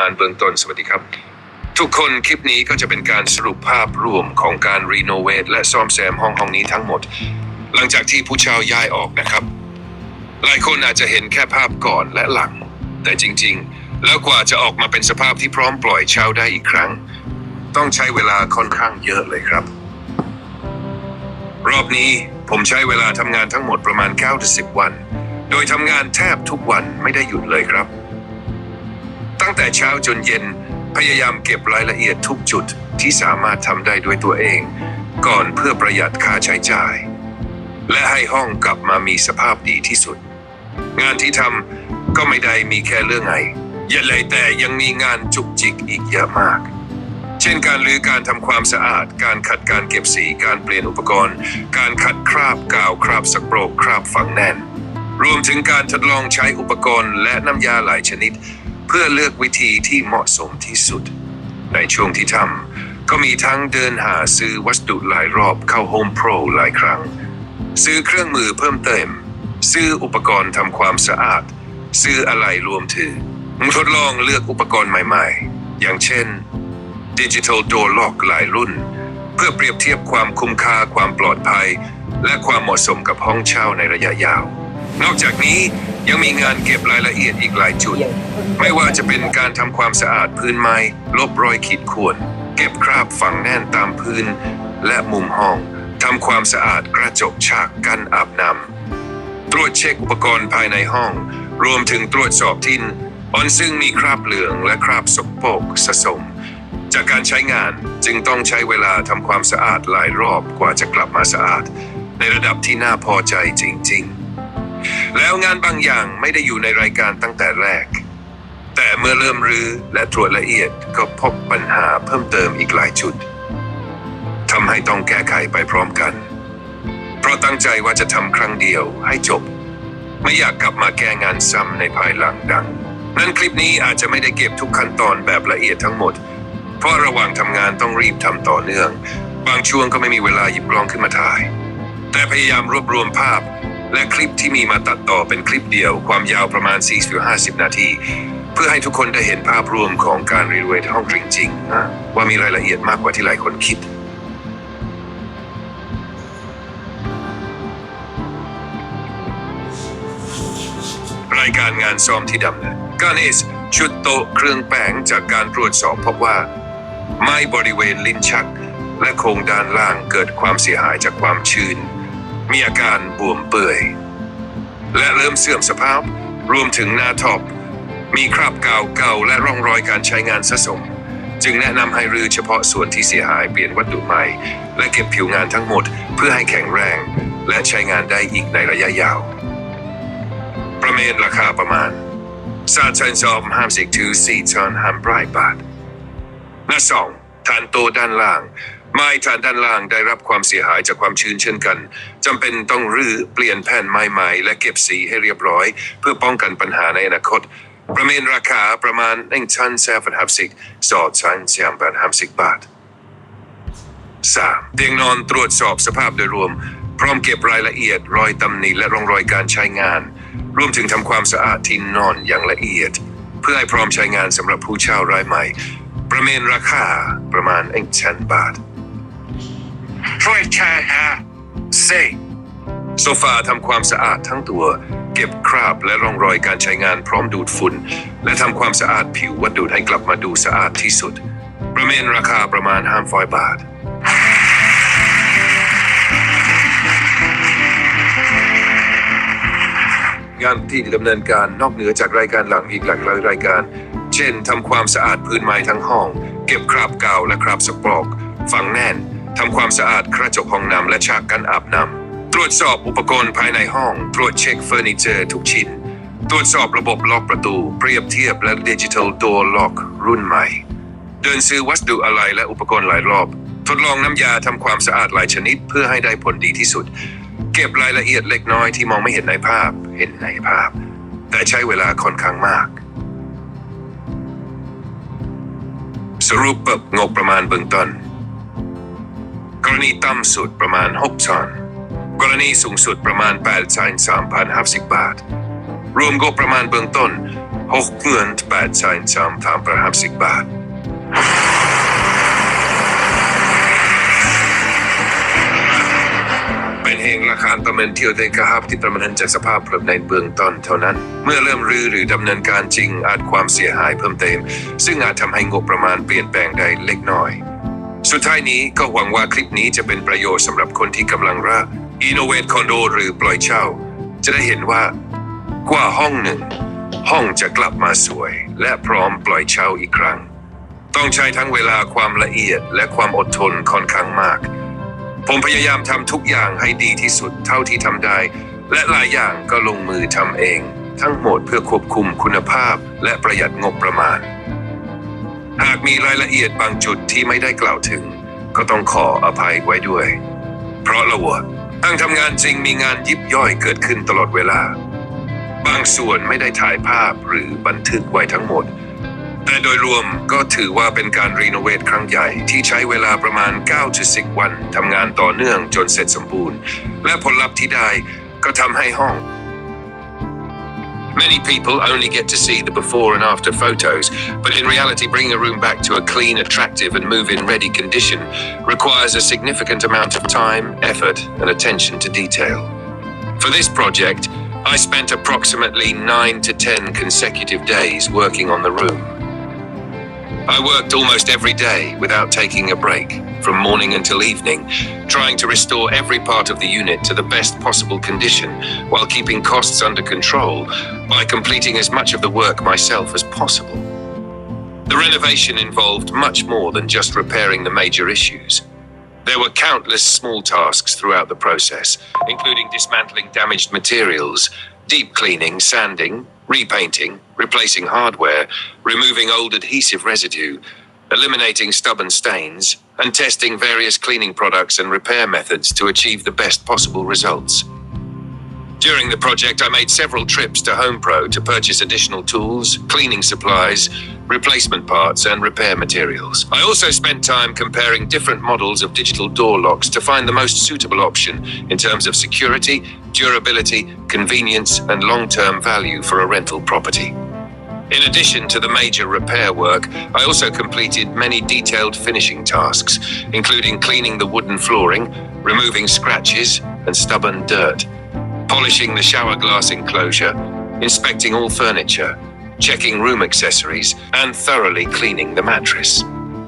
ณเบื้องต้นสวัสดีครับทุกคนคลิปนี้ก็จะเป็นการสรุปภาพรวมของการรีโนเวทและซ่อมแซมห้องนี้ทั้งหมดหลังจากที่ผู้เช่าย้ายออกนะครับหลายคนอาจจะเห็นแค่ภาพก่อนและหลังแต่จริงๆแล้วกว่าจะออกมาเป็นสภาพที่พร้อมปล่อยเช่าได้อีกครั้งต้องใช้เวลาค่อนข้างเยอะเลยครับรอบนี้ผมใช้เวลาทำงานทั้งหมดประมาณ9-10 วันโดยทำงานแทบทุกวันไม่ได้หยุดเลยครับตั้งแต่เช้าจนเย็นพยายามเก็บรายละเอียดทุกจุดที่สามารถทำได้ด้วยตัวเองก่อนเพื่อประหยัดค่าใช้จ่ายและให้ห้องกลับมามีสภาพดีที่สุดงานที่ทำก็ไม่ได้มีแค่เรื่องไงอย่าเลยแต่ยังมีงานจุกจิกอีกเยอะมากเช่นการรื้อการทำความสะอาดการขัดการเก็บสีการเปลี่ยนอุปกรณ์การขัดคราบกาวคราบสโปรกคราบฝังแน่นรวมถึงการทดลองใช้อุปกรณ์และน้ำยาหลายชนิดเพื่อเลือกวิธีที่เหมาะสมที่สุดในช่วงที่ทำก็มีทั้งเดินหาซื้อวัสดุหลายรอบเข้า Home Pro หลายครั้งซื้อเครื่องมือเพิ่มเติมซื้ออุปกรณ์ทำความสะอาดซื้ออะไรรวมถึงทดลองเลือกอุปกรณ์ใหม่ๆอย่างเช่น Digital Door Lock หลายรุ่นเพื่อเปรียบเทียบความคุ้มค่าความปลอดภัยและความเหมาะสมกับห้องเช่าในระยะยาวนอกจากนี้ยังมีงานเก็บรายละเอียดอีกหลายจุดไม่ว่าจะเป็นการทำความสะอาดพื้นไม้ลบรอยขีดข่วนเก็บคราบฝังแน่นตามพื้นและมุมห้องทำความสะอาดกระจกฉากกั้นอาบน้ำตรวจเช็คอุปกรณ์ภายในห้องรวมถึงตรวจสอบทินซึ่งมีคราบเหลืองและคราบสกปรกสะสมจากการใช้งานจึงต้องใช้เวลาทำความสะอาดหลายรอบกว่าจะกลับมาสะอาดในระดับที่น่าพอใจจริงๆแล้วงานบางอย่างไม่ได้อยู่ในรายการตั้งแต่แรกแต่เมื่อเริ่มรื้อและตรวจละเอียดก็พบปัญหาเพิ่มเติมอีกหลายจุดทำให้ต้องแก้ไขไปพร้อมกันเพราะตั้งใจว่าจะทำครั้งเดียวให้จบไม่อยากกลับมาแก้งานซ้ำในภายหลังดังนั้นคลิปนี้อาจจะไม่ได้เก็บทุกขั้นตอนแบบละเอียดทั้งหมดเพราะระหว่างทำงานต้องรีบทำต่อเนื่องบางช่วงก็ไม่มีเวลาหยิบกล้องขึ้นมาถ่ายแต่พยายามรวบรวมภาพและคลิปที่มีมาตัดต่อเป็นคลิปเดียวความยาวประมาณ 40-50 นาทีเพื่อให้ทุกคนได้เห็นภาพรวมของการรีโนเวทห้องจริงๆว่ามีรายละเอียดมากกว่าที่หลายคนคิดรายการงานซ่อมที่ดำเนินการชุดโต๊ะเครื่องแป้งจากการตรวจสอบพบว่าไม้บริเวณลิ้นชักและโครงด้านล่างเกิดความเสียหายจากความชื้นมีอาการบวมเปื่อยและเริ่มเสื่อมสภาพรวมถึงหน้าท็อปมีคราบกาวเก่าและร่องรอยการใช้งานสะสมจึงแนะนำให้รื้อเฉพาะส่วนที่เสียหายเปลี่ยนวัสดุใหม่และเก็บผิวงานทั้งหมดเพื่อให้แข็งแรงและใช้งานได้อีกในระยะยาวประเมินราคาประมาณ3,250-4,500 บาทหน้า2ฐานโต๊ะด้านล่างไม้ฐานด้านล่างได้รับความเสียหายจากความชื้นเช่นกันจำเป็นต้องรื้อเปลี่ยนแผ่นไม้ใหม่และเก็บสีให้เรียบร้อยเพื่อป้องกันปัญหาในอนาคตประเมินราคาประมาณ 1,750-2,350 บาท 3. เตียงนอนตรวจสอบสภาพโดยรวมพร้อมเก็บรายละเอียดรอยตำหนิและร่องรอยการใช้งานรวมถึงทำความสะอาดที่นอนอย่างละเอียดเพื่อให้พร้อมใช้งานสำหรับผู้เช่ารายใหม่ประเมินราคาประมาณ 1,000 บาทโซฟาทำความสะอาดทั้งตัวเก็บคราบและร่องรอยการใช้งานพร้อมดูดฝุ่นและทำความสะอาดผิววัสดุให้กลับมาดูสะอาดที่สุดประเมินราคาประมาณ 500 บาทงานที่ดำเนินการนอกเหนือจากรายการหลังอีกหลากหลายรายการเช่นทำความสะอาดพื้นไม้ทั้งห้องเก็บคราบกาวและคราบสกปรกฝังแน่นทำความสะอาดกระจกห้องน้ำและฉากกั้นอาบน้ำตรวจสอบอุปกรณ์ภายในห้องตรวจเช็คเฟอร์นิเจอร์ทุกชิ้นตรวจสอบระบบล็อกประตูเปรียบเทียบและ Digital Door Lock รุ่นใหม่เดินซื้อวัสดุอะไรและอุปกรณ์หลายรอบทดลองน้ำยาทำความสะอาดหลายชนิดเพื่อให้ได้ผลดีที่สุดเก็บรายละเอียดเล็กน้อยที่มองไม่เห็นในภาพแต่ใช้เวลาค่อนข้างมากสรุปงบประมาณเบื้องต้นกรณีต่ำสุดประมาณ6 ตันกรณีสูงสุดประมาณ 8,350 บาทรวมงบประมาณเบื้องต้น 6,853,350 บาทเป็นเองราคาประเมินเที่ยวได้กระหับที่ประเมินจากสภาพพรในเบื้องต้นเท่านั้นเมื่อเริ่มรื้อหรือดำเนินการจริงอาจความเสียหายเพิ่มเติมซึ่งอาจทำให้งบประมาณเปลี่ยนแปลงได้เล็กน้อยสุดท้ายนี้ก็หวังว่าคลิปนี้จะเป็นประโยชน์สำหรับคนที่กำลังรีโนเวทคอนโดหรือปล่อยเช่าจะได้เห็นว่ากว่าห้องหนึ่งห้องจะกลับมาสวยและพร้อมปล่อยเช่าอีกครั้งต้องใช้ทั้งเวลาความละเอียดและความอดทนค่อนข้างมากผมพยายามทำทุกอย่างให้ดีที่สุดเท่าที่ทำได้และหลายอย่างก็ลงมือทำเองทั้งหมดเพื่อควบคุมคุณภาพและประหยัดงบประมาณหากมีรายละเอียดบางจุดที่ไม่ได้กล่าวถึงก็ต้องขออภัยไว้ด้วยเพราะละวะตั้งทำงานจริงมีงานยิบย่อยเกิดขึ้นตลอดเวลาบางส่วนไม่ได้ถ่ายภาพหรือบันทึกไว้ทั้งหมดแต่โดยรวมก็ถือว่าเป็นการรีโนเวทครั้งใหญ่ที่ใช้เวลาประมาณ 9-10 วันทำงานต่อเนื่องจนเสร็จสมบูรณ์และผลลัพธ์ที่ได้ก็ทำให้ห้อง Many people only get to see the before and after photos, but in reality bringing a room back to a clean, attractive and move-in ready condition requires a significant amount of time, effort and attention to detail. For this project, I spent approximately 9 to 10 consecutive days working on the room. I worked almost every day without taking a break, from morning until evening, trying to restore every part of the unit to the best possible condition while keeping costs under control by completing as much of the work myself as possible. The renovation involved much more than just repairing the major issues. There were countless small tasks throughout the process, including dismantling damaged materials, deep cleaning, sanding, repainting, replacing hardware, removing old adhesive residue, eliminating stubborn stains, and testing various cleaning products and repair methods to achieve the best possible results. During the project, I made several trips to HomePro to purchase additional tools, cleaning supplies, replacement parts, and repair materials. I also spent time comparing different models of digital door locks to find the most suitable option in terms of security, durability, convenience, and long-term value for a rental property. In addition to the major repair work, I also completed many detailed finishing tasks, including cleaning the wooden flooring, removing scratches and stubborn dirt, polishing the shower glass enclosure, inspecting all furniture, checking room accessories, and thoroughly cleaning the mattress.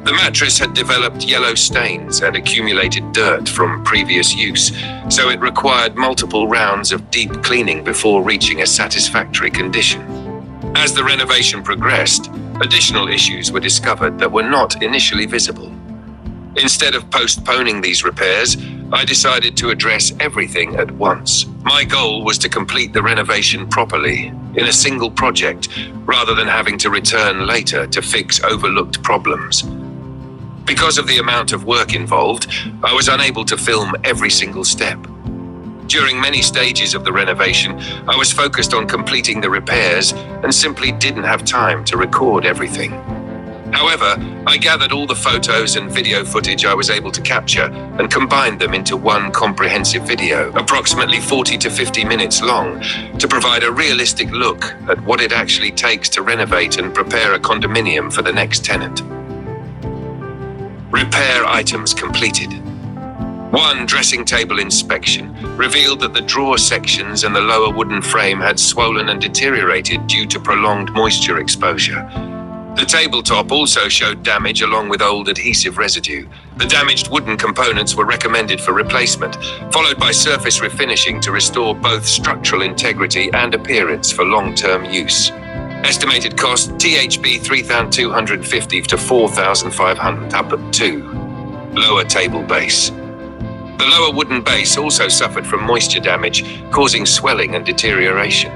The mattress had developed yellow stains and accumulated dirt from previous use, so it required multiple rounds of deep cleaning before reaching a satisfactory condition. As the renovation progressed, additional issues were discovered that were not initially visible. Instead of postponing these repairs, I decided to address everything at once. My goal was to complete the renovation properly, in a single project, rather than having to return later to fix overlooked problems. Because of the amount of work involved, I was unable to film every single step. During many stages of the renovation, I was focused on completing the repairs and simply didn't have time to record everything. However, I gathered all the photos and video footage I was able to capture and combined them into one comprehensive video, approximately 40 to 50 minutes long, to provide a realistic look at what it actually takes to renovate and prepare a condominium for the next tenant. Repair items completed. One dressing table inspection revealed that the drawer sections and the lower wooden frame had swollen and deteriorated due to prolonged moisture exposure. The tabletop also showed damage along with old adhesive residue. The damaged wooden components were recommended for replacement, followed by surface refinishing to restore both structural integrity and appearance for long-term use. Estimated cost THB 3,250 to 4,500 up at 2. Lower table base. The lower wooden base also suffered from moisture damage, causing swelling and deterioration.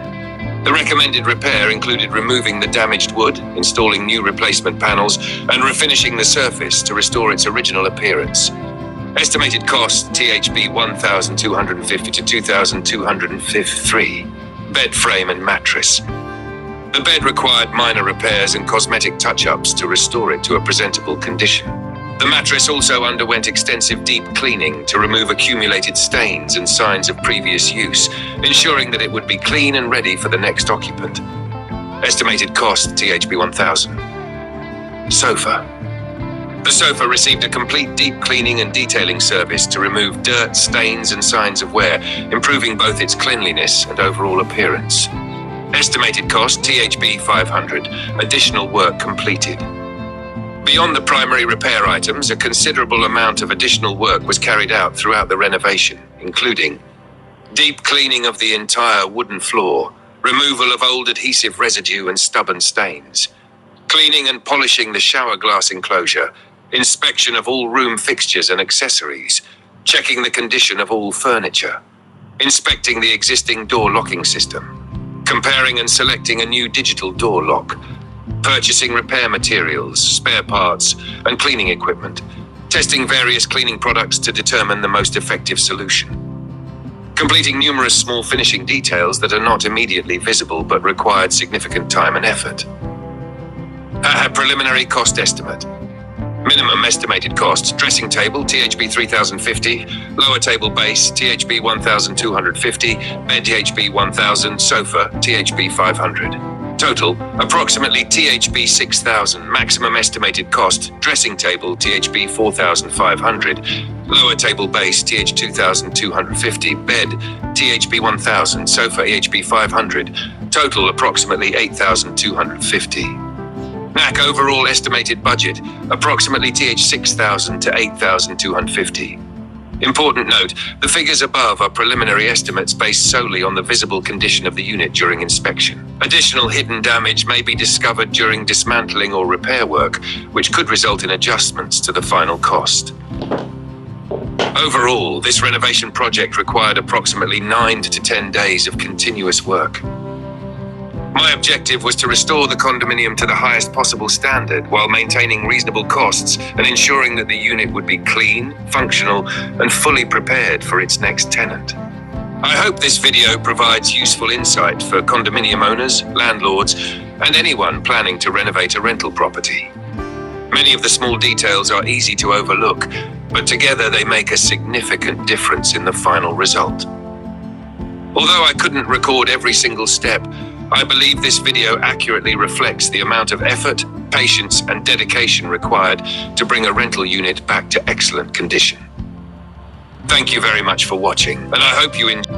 The recommended repair included removing the damaged wood, installing new replacement panels, and refinishing the surface to restore its original appearance. Estimated cost THB 1,250 to 2,253. Bed frame and mattress. The bed required minor repairs and cosmetic touch-ups to restore it to a presentable condition. The mattress also underwent extensive deep cleaning to remove accumulated stains and signs of previous use, ensuring that it would be clean and ready for the next occupant. Estimated cost THB 1000. Sofa. The sofa received a complete deep cleaning and detailing service to remove dirt, stains and signs of wear, improving both its cleanliness and overall appearance. Estimated cost THB 500. Additional work completed. Beyond the primary repair items, a considerable amount of additional work was carried out throughout the renovation, including deep cleaning of the entire wooden floor, removal of old adhesive residue and stubborn stains, cleaning and polishing the shower glass enclosure, inspection of all room fixtures and accessories, checking the condition of all furniture, inspecting the existing door locking system, comparing and selecting a new digital door lock, purchasing repair materials, spare parts, and cleaning equipment, testing various cleaning products to determine the most effective solution, completing numerous small finishing details that are not immediately visible but required significant time and effort. Preliminary cost estimate. Minimum estimated cost: dressing table THB 3050, lower table base THB 1250, bed THB 1000, sofa THB 500. Total approximately THB 6000. Maximum estimated cost: dressing table THB 4500, lower table base TH 2250, bed THB 1000, sofa THB 500. Total approximately 8250. NAC overall estimated budget approximately TH 6000 to 8250. Important note, the figures above are preliminary estimates based solely on the visible condition of the unit during inspection. Additional hidden damage may be discovered during dismantling or repair work, which could result in adjustments to the final cost. Overall, this renovation project required approximately 9 to 10 days of continuous work. My objective was to restore the condominium to the highest possible standard while maintaining reasonable costs and ensuring that the unit would be clean, functional, and fully prepared for its next tenant. I hope this video provides useful insight for condominium owners, landlords, and anyone planning to renovate a rental property. Many of the small details are easy to overlook, but together they make a significant difference in the final result. Although I couldn't record every single step, I believe this video accurately reflects the amount of effort, patience, and dedication required to bring a rental unit back to excellent condition. Thank you very much for watching, and I hope you enjoy.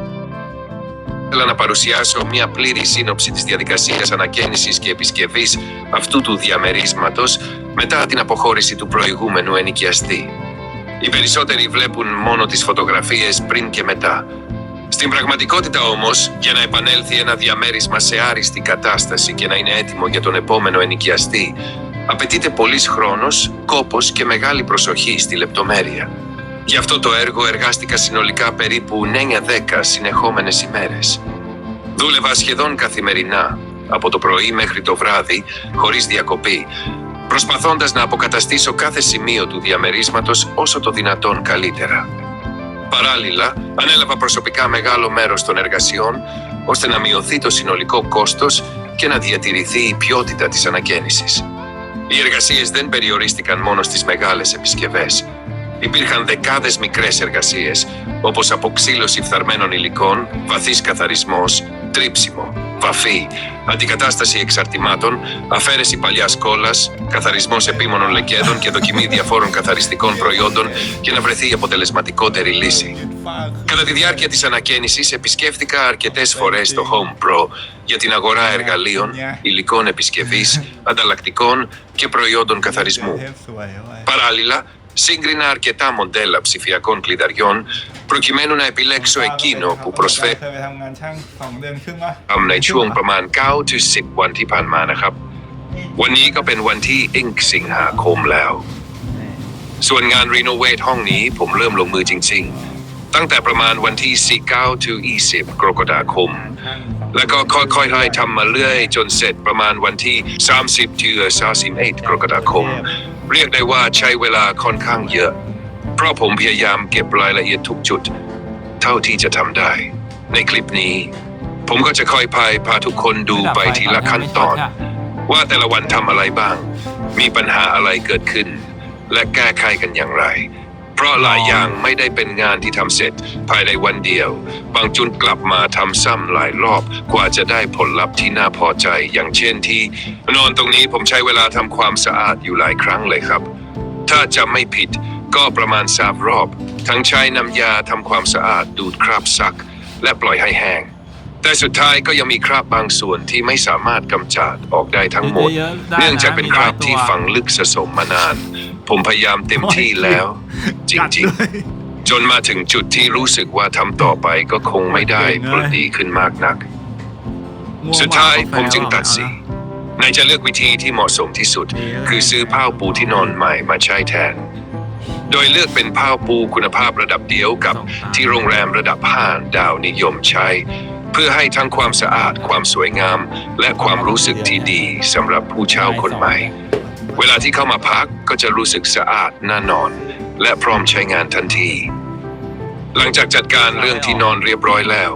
Θέλω να παρουσιάσω μια πλήρη σύνοψη της διαδικασίας ανακαίνησης και επισκευής αυτού του διαμερίσματος μετά την αποχώρηση του προηγούμενου ενοικιαστή. Οι περισσότεροι βλέπουν μόνο τις φωτογραφίες πριν και μετά. Στην πραγματικότητα όμως, για να επανέλθει ένα διαμέρισμα σε άριστη κατάσταση και να είναι έτοιμο για τον επόμενο ενοικιαστή, απαιτείται πολύς χρόνος, κόπος και μεγάλη προσοχή στη λεπτομέρεια. Γι' αυτό το έργο εργάστηκα συνολικά περίπου 9-10 συνεχόμενες ημέρες. Δούλευα σχεδόν καθημερινά, από το πρωί μέχρι το βράδυ, χωρίς διακοπή, προσπαθώντας να αποκαταστήσω κάθε σημείο του διαμερίσματος όσο το δυνατόν καλύτερα. Παράλληλα, ανέλαβα προσωπικά μεγάλο μέρος των εργασιών, ώστε να μειωθεί το συνολικό κόστος και να διατηρηθεί η ποιότητα της ανακαίνησης. Οι εργασίες δεν περιορίστηκαν μόνο στις μεγάλες επισκευές. Υπήρχαν δεκάδες μικρές εργασίες, όπως αποξύλωση φθαρμένων υλικών, βαθύς καθαρισμός, τρίψιμο, βαφή, αντικατάσταση εξαρτημάτων, αφαίρεση παλιάς κόλλας, καθαρισμός επίμονων λεκέδων και δοκιμή διαφόρων καθαριστικών προϊόντων για να βρεθεί η αποτελεσματικότερη λύση. Κατά τη διάρκεια της ανακαίνησης επισκέφθηκα αρκετές φορές το Home Pro για την αγορά εργαλείων, υλικών επισκευής, ανταλλακτικών και προϊόντων καθαρισμού. Παράλληλα, σύγκρινα αρκετά μοντέλα ψηφιακών κλειδαριών προκειμένου να επιλέξω εκείνο που προσφέρειในช่วงประมาณ9 ถึง 10 วันที่ผ่านมานะครับวันนี้ก็เป็นวันที่สิงหาคมแล้วส่วนงานรีโนเวทห้องนี้ผมเริ่มลงมือจริงๆตั้งแต่ประมาณวันที่19 ถึง 20 กรกฎาคมแล้วก็ค่อยๆไล่ทำมาเรื่อยจนเสร็จประมาณวันที่30 ถึง 31 กรกฎาคมเรียกได้ว่าใช้เวลาค่อนข้างเยอะเพราะผมพยายามเก็บรายละเอียดทุกจุดเท่าที่จะทำได้ในคลิปนี้ผมก็จะค่อยพาทุกคนดูไปทีละขั้นตอนว่าแต่ละวันทำอะไรบ้างมีปัญหาอะไรเกิดขึ้นและแก้ไขกันอย่างไรพ ราะหลายอย่างไม่ได้เป็นงานที่ทำเสร็จภายในวันเดียวบางจุดกลับมาทำซ้ำหลายรอบกว่าจะได้ผลลัพธ์ที่น่าพอใจอย่างเช่นที่นอนตรงนี้ผมใช้เวลาทำความสะอาดอยู่หลายครั้งเลยครับถ้าจะไม่ผิดก็ประมาณ3 รอบทั้งใช้น้ำยาทำความสะอาดดูดคราบซักและปล่อยให้แห้งแต่สุดท้ายก็ยังมีคราบบางส่วนที่ไม่สามารถกำจัดออกได้ทั้งหมดเนื่องจากเป็นคราบที่ฝังลึกสะสมมานานผมพยายามเต็มที่แล้วจริงๆจนมาถึงจุดที่รู้สึกว่าทำต่อไปก็คงไม่ได้ผลดีขึ้นมากนักสุดท้ายผมจึงตัดสินในจะเลือกวิธีที่เหมาะสมที่สุดคือซื้อผ้าปูที่นอนใหม่มาใช้แทนโดยเลือกเป็นผ้าปูคุณภาพระดับเดียวกับที่โรงแรมระดับ5 ดาวนิยมใช้เพื่อให้ทั้งความสะอาดความสวยงามและความรู้สึกที่ดีสำหรับผู้เช่าคนใหม่เวลาที่เข้ามาพักก็จะรู้สึกสะอาดน่านอนและพร้อมใช้งานทันทีหลังจากจัดการเรื่องที่นอนเรียบร้อยแล้ว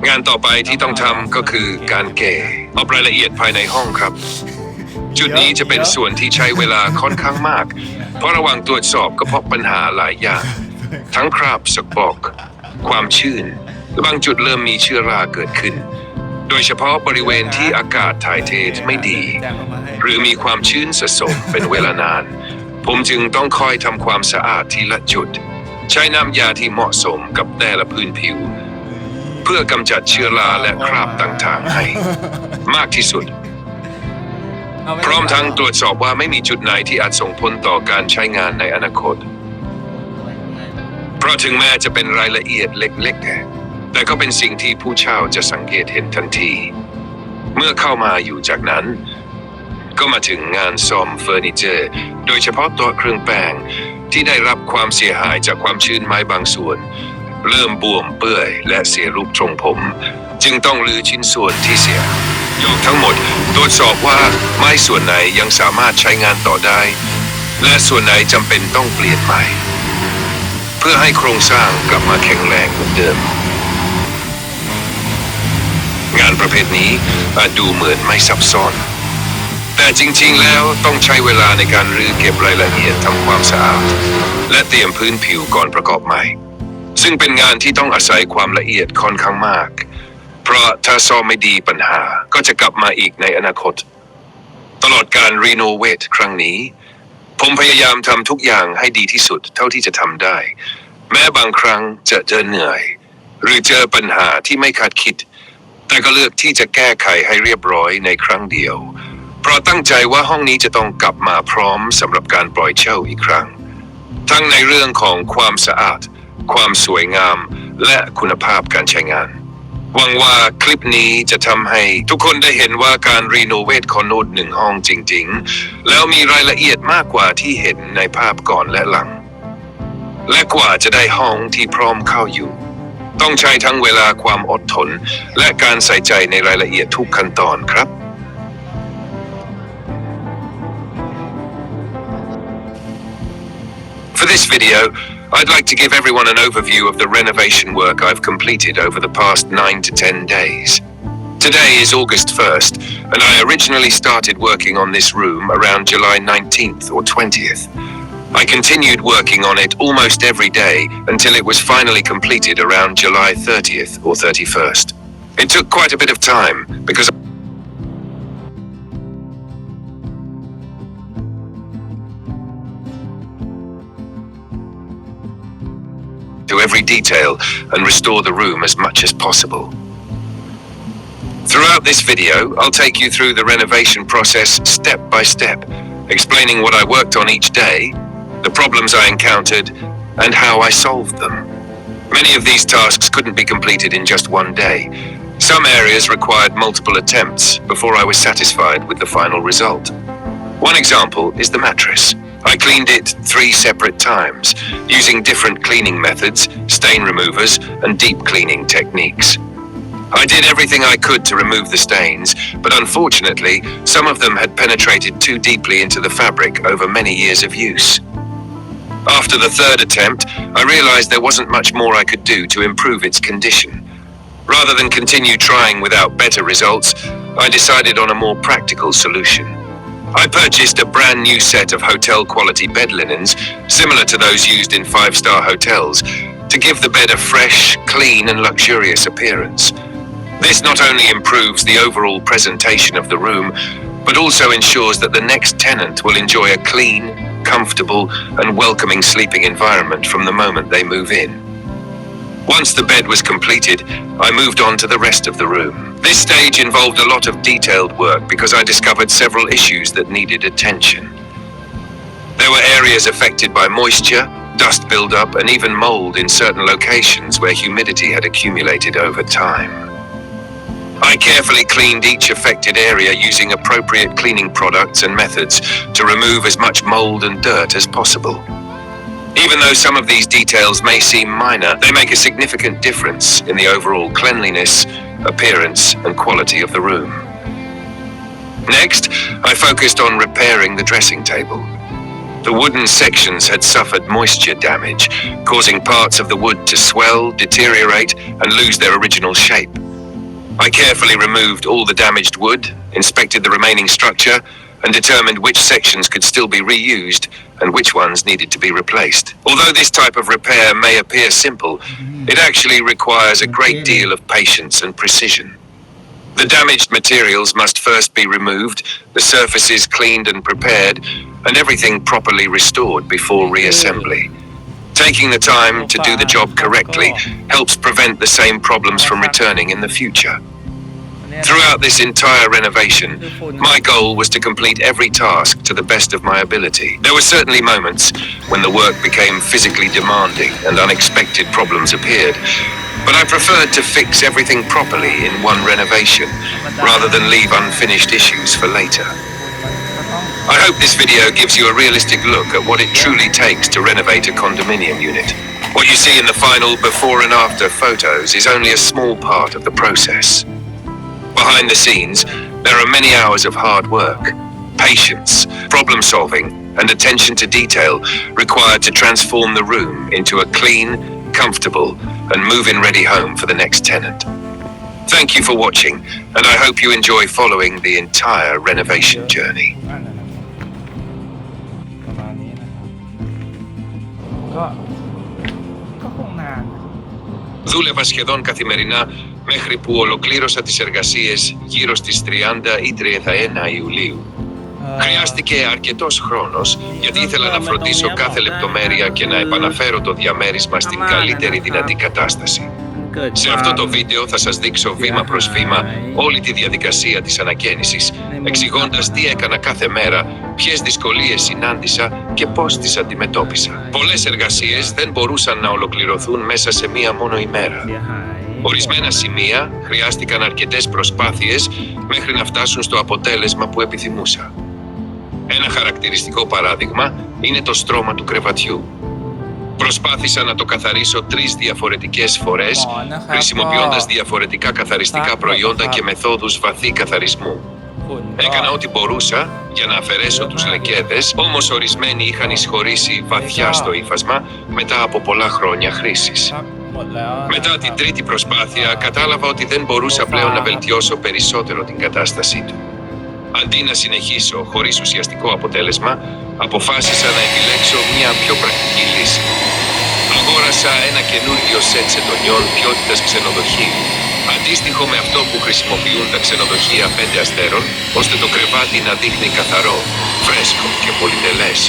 งานต่อไปที่ต้องทำก็คือการเก็บรายละเอียดภายในห้องครับจุดนี้จะเป็นส่วนที่ใช้เวลาค่อนข้างมากเพราะระหว่างตรวจสอบก็พบปัญหาหลายอย่างทั้งคราบสกปรกความชื้นและบางจุดเริ่มมีเชื้อราเกิดขึ้นโดยเฉพาะบริเวณที่อากาศถ่ายเทไม่ดีหรือมีความชื้นสะสมเป็นเวลานานผมจึงต้องคอยทำความสะอาดทีละจุดใช้น้ำยาที่เหมาะสมกับแต่ละพื้นผิวเพื่อกำจัดเชื้อราและคราบต่างๆให้มากที่สุดพร้อมทั้งตรวจสอบว่าไม่มีจุดไหนที่อาจส่งผลต่อการใช้งานในอนาคตเพราะถึงแม้จะเป็นรายละเอียดเล็กๆแต่ก็เป็นสิ่งที่ผู้เช่าจะสังเกตเห็นทันทีเมื่อเข้ามาอยู่จากนั้นก็มาถึงงานซ่อมเฟอร์นิเจอร์โดยเฉพาะโต๊ะเครื่องแป้งที่ได้รับความเสียหายจากความชื้นไม้บางส่วนเริ่มบวมเปื่อยและเสียรูปทรงผมจึงต้องรื้อชิ้นส่วนที่เสียยกทั้งหมดตรวจสอบว่าไม้ส่วนไหนยังสามารถใช้งานต่อได้และส่วนไหนจำเป็นต้องเปลี่ยนใหม่เพื่อให้โครงสร้างกลับมาแข็งแรงเหมือนเดิมงานประเภทนี้อาจดูเหมือนไม่ซับซ้อนแต่จริงๆแล้วต้องใช้เวลาในการรื้อเก็บรายละเอียดทำความสะอาดและเตรียมพื้นผิวก่อนประกอบใหม่ซึ่งเป็นงานที่ต้องอาศัยความละเอียดค่อนข้างมากเพราะถ้าซ่อมไม่ดีปัญหาก็จะกลับมาอีกในอนาคตตลอดการรีโนเวทครั้งนี้ผมพยายามทำทุกอย่างให้ดีที่สุดเท่าที่จะทำได้แม้บางครั้งจะเจอเหนื่อยหรือเจอปัญหาที่ไม่คาดคิดแต่ก็เลือกที่จะแก้ไขให้เรียบร้อยในครั้งเดียวเพราะตั้งใจว่าห้องนี้จะต้องกลับมาพร้อมสำหรับการปล่อยเช่าอีกครั้งทั้งในเรื่องของความสะอาดความสวยงามและคุณภาพการใช้งานหวังว่าคลิปนี้จะทำให้ทุกคนได้เห็นว่าการรีโนเวทคอนโด1 ห้องจริงๆแล้วมีรายละเอียดมากกว่าที่เห็นในภาพก่อนและหลังและกว่าจะได้ห้องที่พร้อมเข้าอยู่ต้องใช้ทั้งเวลาความอดทนและการใส่ใจในรายละเอียดทุกขั้นตอนครับ For this video, I'd like to give everyone an overview of the renovation work I've completed over the past 9 to 10 days. Today is August 1st, and I originally started working on this room around July 19th or 20th. I continued working on it almost every day until it was finally completed around July 30th or 31st. It took quite a bit of time because to every detail and restore the room as much as possible. Throughout this video, I'll take you through the renovation process step by step, explaining what I worked on each day, the problems I encountered, and how I solved them. Many of these tasks couldn't be completed in just one day. Some areas required multiple attempts before I was satisfied with the final result. One example is the mattress. I cleaned it 3 separate times, using different cleaning methods, stain removers, and deep cleaning techniques. I did everything I could to remove the stains, but unfortunately, some of them had penetrated too deeply into the fabric over many years of use. After the 3rd attempt, I realized there wasn't much more I could do to improve its condition. Rather than continue trying without better results, I decided on a more practical solution. I purchased a brand new set of hotel quality bed linens, similar to those used in five-star hotels, to give the bed a fresh, clean and luxurious appearance. This not only improves the overall presentation of the room, but also ensures that the next tenant will enjoy a clean, comfortable and welcoming sleeping environment from the moment they move in. Once the bed was completed, I moved on to the rest of the room. This stage involved a lot of detailed work because I discovered several issues that needed attention. There were areas affected by moisture, dust buildup, and even mold in certain locations where humidity had accumulated over time. I carefully cleaned each affected area using appropriate cleaning products and methods to remove as much mold and dirt as possible. Even though some of these details may seem minor, they make a significant difference in the overall cleanliness, appearance, and quality of the room. Next, I focused on repairing the dressing table. The wooden sections had suffered moisture damage, causing parts of the wood to swell, deteriorate, and lose their original shape. I carefully removed all the damaged wood, inspected the remaining structure, and determined which sections could still be reused and which ones needed to be replaced. Although this type of repair may appear simple, it actually requires a great deal of patience and precision. The damaged materials must first be removed, the surfaces cleaned and prepared, and everything properly restored before reassembly. Taking the time to do the job correctly helps prevent the same problems from returning in the future. Throughout this entire renovation, my goal was to complete every task to the best of my ability. There were certainly moments when the work became physically demanding and unexpected problems appeared, but I preferred to fix everything properly in one renovation rather than leave unfinished issues for later. I hope this video gives you a realistic look at what it truly takes to renovate a condominium unit. What you see in the final before and after photos is only a small part of the process. Behind the scenes, there are many hours of hard work, patience, problem solving, and attention to detail required to transform the room into a clean, comfortable, and move-in ready home for the next tenant. Thank you for watching, and I hope you enjoy following the entire renovation journey. ก็คงนาน Δούλευα σχεδόν καθημερινά μέχρι που ολοκλήρωσα τις εργασίες γύρω στις 30 ή 31 Ιουλίου. Χρειάστηκε αρκετός χρόνος γιατί ήθελα να φροντίσω κάθε λεπτομέρεια και να επαναφέρω το διαμέρισμα στην καλύτερη δυνατή κατάσταση. Σε αυτό το βίντεο θα σας δείξω βήμα προς βήμα όλη τη διαδικασία της ανακαίνησης, εξηγώντας τι έκανα κάθε μέρα, ποιες δυσκολίες συνάντησα και πώς τις αντιμετώπισα. Πολλές εργασίες δεν μπορούσαν να ολοκληρωθούν μέσα σε μία μόνο ημέρα. Ορισμένα σημεία χρειάστηκαν αρκετές προσπάθειες μέχρι να φτάσουν στο αποτέλεσμα που επιθυμούσα. Ένα χαρακτηριστικό παράδειγμα είναι το στρώμα του κρεβατιού. Προσπάθησα να το καθαρίσω 3 διαφορετικές φορές, χρησιμοποιώντας διαφορετικά καθαριστικά προϊόντα και μεθόδους βαθύ καθαρισμού. Έκανα ό,τι μπορούσα για να αφαιρέσω τους λεκέδες, όμως ορισμένοι είχαν εισχωρήσει βαθιά στο ύφασμα μετά από πολλά χρόνια χρήσης. Μετά την τρίτη προσπάθεια, κατάλαβα ότι δεν μπορούσα πλέον να βελτιώσω περισσότερο την κατάστασή του. Αντί να συνεχίσω χωρίς ουσιαστικό αποτέλεσμα, αποφάσισα να επιλέξω μια πιο πρακτική λύση. Αγόρασα ένα καινούργιο σετ σεντονιών ποιότητας ξενοδοχείου, αντίστοιχο με αυτό που χρησιμοποιούν τα ξενοδοχεία 5 αστέρων, ώστε το κρεβάτι να δείχνει καθαρό, φρέσκο και πολυτελές.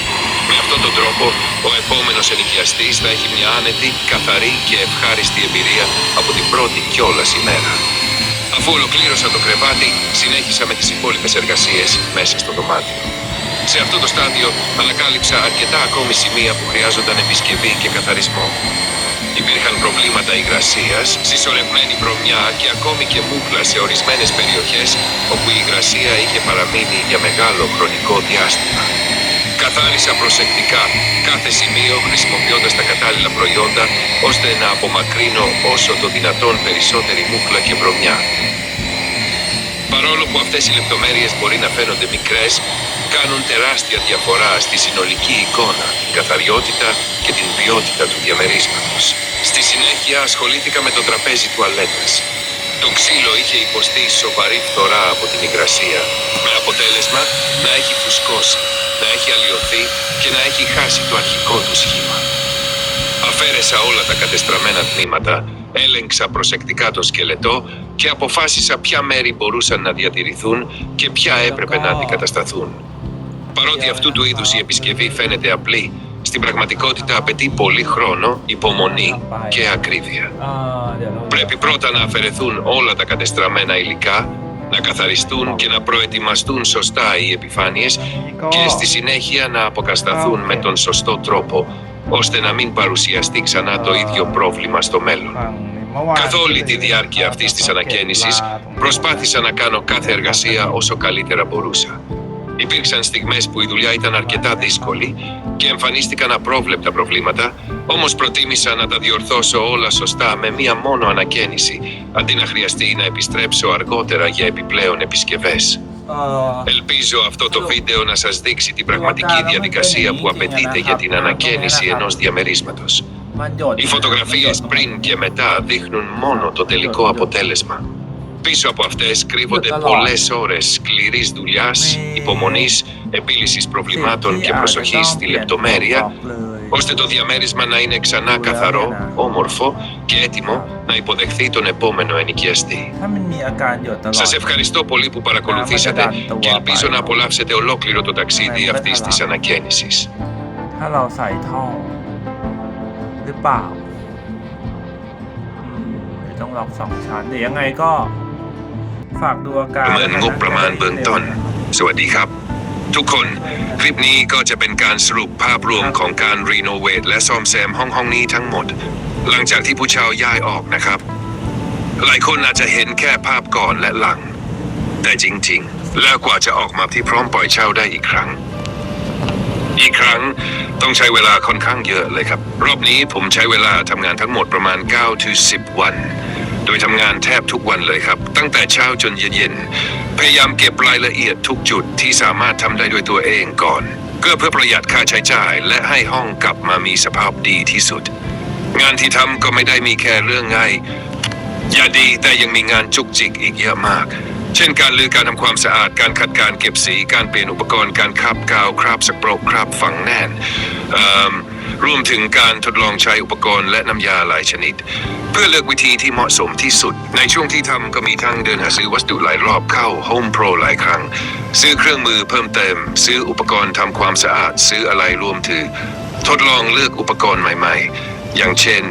Με αυτόν τον τρόπο, ο επόμενος ενοικιαστής θα έχει μια άνετη, καθαρή και ευχάριστη εμπειρία από την πρώτη κιόλας ημέρα. Αφού ολοκλήρωσα το κρεβάτι, συνέχισα με τις υπόλοιπες εργασίες μέσα στο δωμάτιο. Σε αυτό το στάδιο ανακάλυψα αρκετά ακόμη σημεία που χρειάζονταν επισκευή και καθαρισμό. Υπήρχαν προβλήματα υγρασίας, συσσωρευμένη βρωμιά και ακόμη και μούχλα σε ορισμένες περιοχές όπου η υγρασία είχε παραμείνει για μεγάλο χρονικό διάστημα. Καθάρισα προσεκτικά κάθε σημείο χρησιμοποιώντας τα κατάλληλα προϊόντα ώστε να απομακρύνω όσο το δυνατόν περισσότερη μούχλα και βρωμιά. Παρόλο που αυτές οι λεπτομέρειες μπορεί να φαίνονται μικρές, κάνουν τεράστια διαφορά στη συνολική εικόνα, την καθαριότητα και την ποιότητα του διαμερίσματος. Στη συνέχεια ασχολήθηκα με το τραπέζι τουαλέτας. Το ξύλο είχε υποστεί σοβαρή φθορά από την υγρασία, με αποτέλεσμα να έχει φουσκώσει, να έχει αλλοιωθεί και να έχει χάσει το αρχικό του σχήμα. Αφαίρεσα όλα τα κατεστραμμένα τμήματα, έλεγξα προσεκτικά το σκελετό και αποφάσισα ποια μέρη μπορούσαν να διατηρηθούν και ποια έπρεπε να αντικατασταθούν. Παρότι αυτού του είδους η επισκευή φαίνεται απλή, στην πραγματικότητα απαιτεί πολύ χρόνο, υπομονή και ακρίβεια. Πρέπει πρώτα να αφαιρεθούν όλα τα κατεστραμμένα υλικά, να καθαριστούν και να προετοιμαστούν σωστά οι επιφάνειες και στη συνέχεια να αποκατασταθούν με τον σωστό τρόπο, ώστε να μην παρουσιαστεί ξανά το ίδιο πρόβλημα στο μέλλον. Καθ' όλη τη διάρκεια αυτής της ανακαίνησης προσπάθησα να κάνω κάθε εργασία όσο καλύτερα μπορούσα. Υπήρξαν στιγμές που η δουλειά ήταν αρκετά δύσκολη και εμφανίστηκαν απρόβλεπτα προβλήματα, όμως προτίμησα να τα διορθώσω όλα σωστά με μία μόνο ανακαίνιση, αντί να χρειαστεί να επιστρέψω αργότερα για επιπλέον επισκευές. Ελπίζω αυτό το βίντεο να σας δείξει την πραγματική διαδικασία που απαιτείται για την ανακαίνιση ενός διαμερίσματος. Οι φωτογραφίες πριν και μετά δείχνουν μόνο το τελικό αποτέλεσμα. Πίσω από αυτές κρύβονται πολλές ώρες σκληρής δουλειάς, υπομονής, επίλυσης προβλημάτων και προσοχής στη λεπτομέρεια, ώστε το διαμέρισμα να είναι ξανά καθαρό, όμορφο και έτοιμο να υποδεχθεί τον επόμενο ενοικιαστή. Σας ευχαριστώ πολύ που παρακολουθήσατε και ελπίζω να απολαύσετε ολόκληρο το ταξίδι αυτής της ανακαίνησης. ต้องล็อก2 ชั้นเดี๋ยวยังไงก็ฝากดูอาการ ประเมินงบประมาณเบื้องต้นสวัสดีครับทุกคนคลิปนี้ก็จะเป็นการสรุปภาพรวมของการรีโนเวทและซ่อมแซมห้องนี้ทั้งหมดหลังจากที่ผู้เช่าย้ายออกนะครับหลายคนอาจจะเห็นแค่ภาพก่อนและหลังแต่จริงๆแล้วกว่าจะออกมาที่พร้อมปล่อยเช่าได้อีกครั้งต้องใช้เวลาค่อนข้างเยอะเลยครับรอบนี้ผมใช้เวลาทำงานทั้งหมดประมาณ 9-10 วันโดยทำงานแทบทุกวันเลยครับตั้งแต่เช้าจนเย็นๆพยายามเก็บรายละเอียดทุกจุดที่สามารถทำได้ด้วยตัวเองก่อนเพื่อประหยัดค่าใช้จ่ายและให้ห้องกลับมามีสภาพดีที่สุดงานที่ทำก็ไม่ได้มีแค่เรื่องง่ายอย่าดีแต่ยังมีงานจุกจิกอีกเยอะมากเช่นการรื้อการทำความสะอาดการขัดการเก็บสีการเปลี่ยนอุปกรณ์การคราบกาวคราบสกปรกคราบฝังแน่นรวมถึงการทดลองใช้อุปกรณ์และน้ำยาหลายชนิดเพื่อเลือกวิธีที่เหมาะสมที่สุดในช่วงที่ทำก็มีทั้งเดินหาซื้อวัสดุหลายรอบเข้า Home Pro หลายครั้งซื้อเครื่องมือเพิ่มเติมซื้ออุปกรณ์ทำความสะอาดซื้ออะไรรวมถึงทดลองเลือกอุปกรณ์ใหม่ๆอย่างเช่น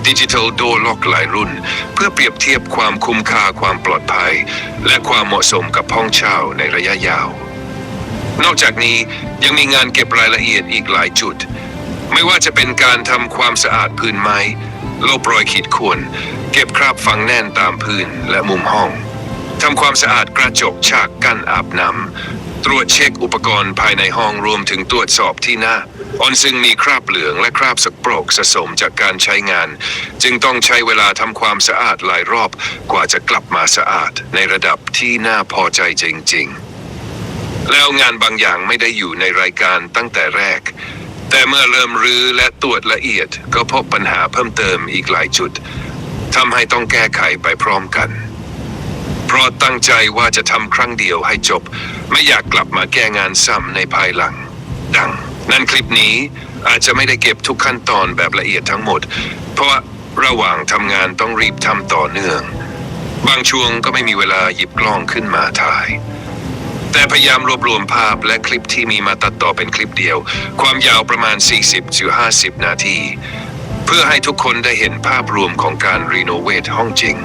Digital Door Lock หลายรุ่นเพื่อเปรียบเทียบความคุ้มค่าความปลอดภัยและความเหมาะสมกับห้องเช่าในระยะยาวนอกจากนี้ยังมีงานเก็บรายละเอียดอีกหลายจุดไม่ว่าจะเป็นการทำความสะอาดพื้นไม้ลบรอยขีดข่วนเก็บคราบฝังแน่นตามพื้นและมุมห้องทำความสะอาดกระจกฉากกั้นอาบน้ำตรวจเช็คอุปกรณ์ภายในห้องรวมถึงตรวจสอบที่หน้าซึ่งมีคราบเหลืองและคราบสกปรกสะสมจากการใช้งานจึงต้องใช้เวลาทำความสะอาดหลายรอบกว่าจะกลับมาสะอาดในระดับที่น่าพอใจจริงๆแล้วงานบางอย่างไม่ได้อยู่ในรายการตั้งแต่แรกแต่เมื่อเริ่มรื้อและตรวจละเอียดก็พบปัญหาเพิ่มเติมอีกหลายจุดทำให้ต้องแก้ไขไปพร้อมกันเพราะตั้งใจว่าจะทำครั้งเดียวให้จบไม่อยากกลับมาแก้งานซ้ำในภายหลังดังนั้นคลิปนี้อาจจะไม่ได้เก็บทุกขั้นตอนแบบละเอียดทั้งหมดเพราะระหว่างทำงานต้องรีบทำต่อเนื่องบางช่วงก็ไม่มีเวลาหยิบกล้องขึ้นมาถ่ายแต่พยายามรวบรวมภาพและคลิปที่มีมาตัดต่อเป็นคลิปเดียวความยาวประมาณ 40-50 นาทีเพื่อให้ทุกคนได้เห็นภาพรวมของการรีโนเวทห้องจริง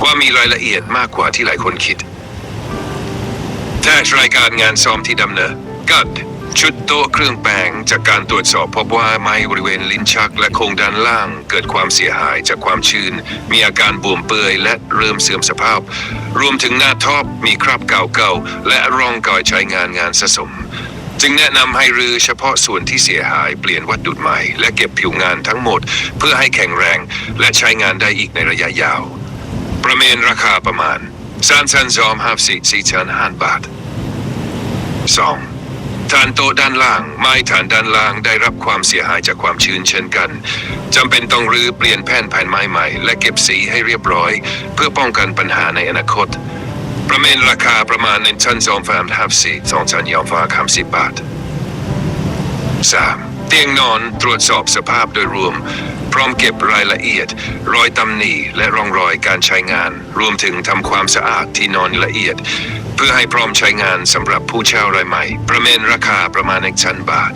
ว่ามีรายละเอียดมากกว่าที่หลายคนคิดแต่รายการงานซ่อมที่ดำเนินการชุดโต๊ะเครื่องแปรงจากการตรวจสอบพบว่าไม้บริเวณลิ้นชักและโครงด้านล่างเกิดความเสียหายจากความชื้นมีอาการบวมเปื่อยและเริ่มเสื่อมสภาพรวมถึงหน้าท็อปมีคราบเก่าๆและร่องรอยใช้งานสะสมจึงแนะนำให้รื้อเฉพาะส่วนที่เสียหายเปลี่ยนวัสดุใหม่และเก็บผิวงานทั้งหมดเพื่อให้แข็งแรงและใช้งานได้อีกในระยะยาวประเมินราคาประมาณ3,254,500 บาท2 ฐานโต๊ะด้านล่างไม้ฐานด้านล่างได้รับความเสียหายจากความชื้นเช่นกันจำเป็นต้องรื้อเปลี่ยนแผ่นไม้ใหม่และเก็บสีให้เรียบร้อยเพื่อป้องกันปัญหาในอนาคตประเมินราคาประมาณ1,250 บาท 3. เตียงนอนตรวจสอบสภาพโดยรวมพร้อมเก็บรายละเอียดรอยตำหนิและร่องรอยการใช้งานรวมถึงทำความสะอาดที่นอนละเอียดเพื่อให้พร้อมใช้งานสำหรับผู้เช่ารายใหม่ประเมินราคาประมาณ1,000 บาท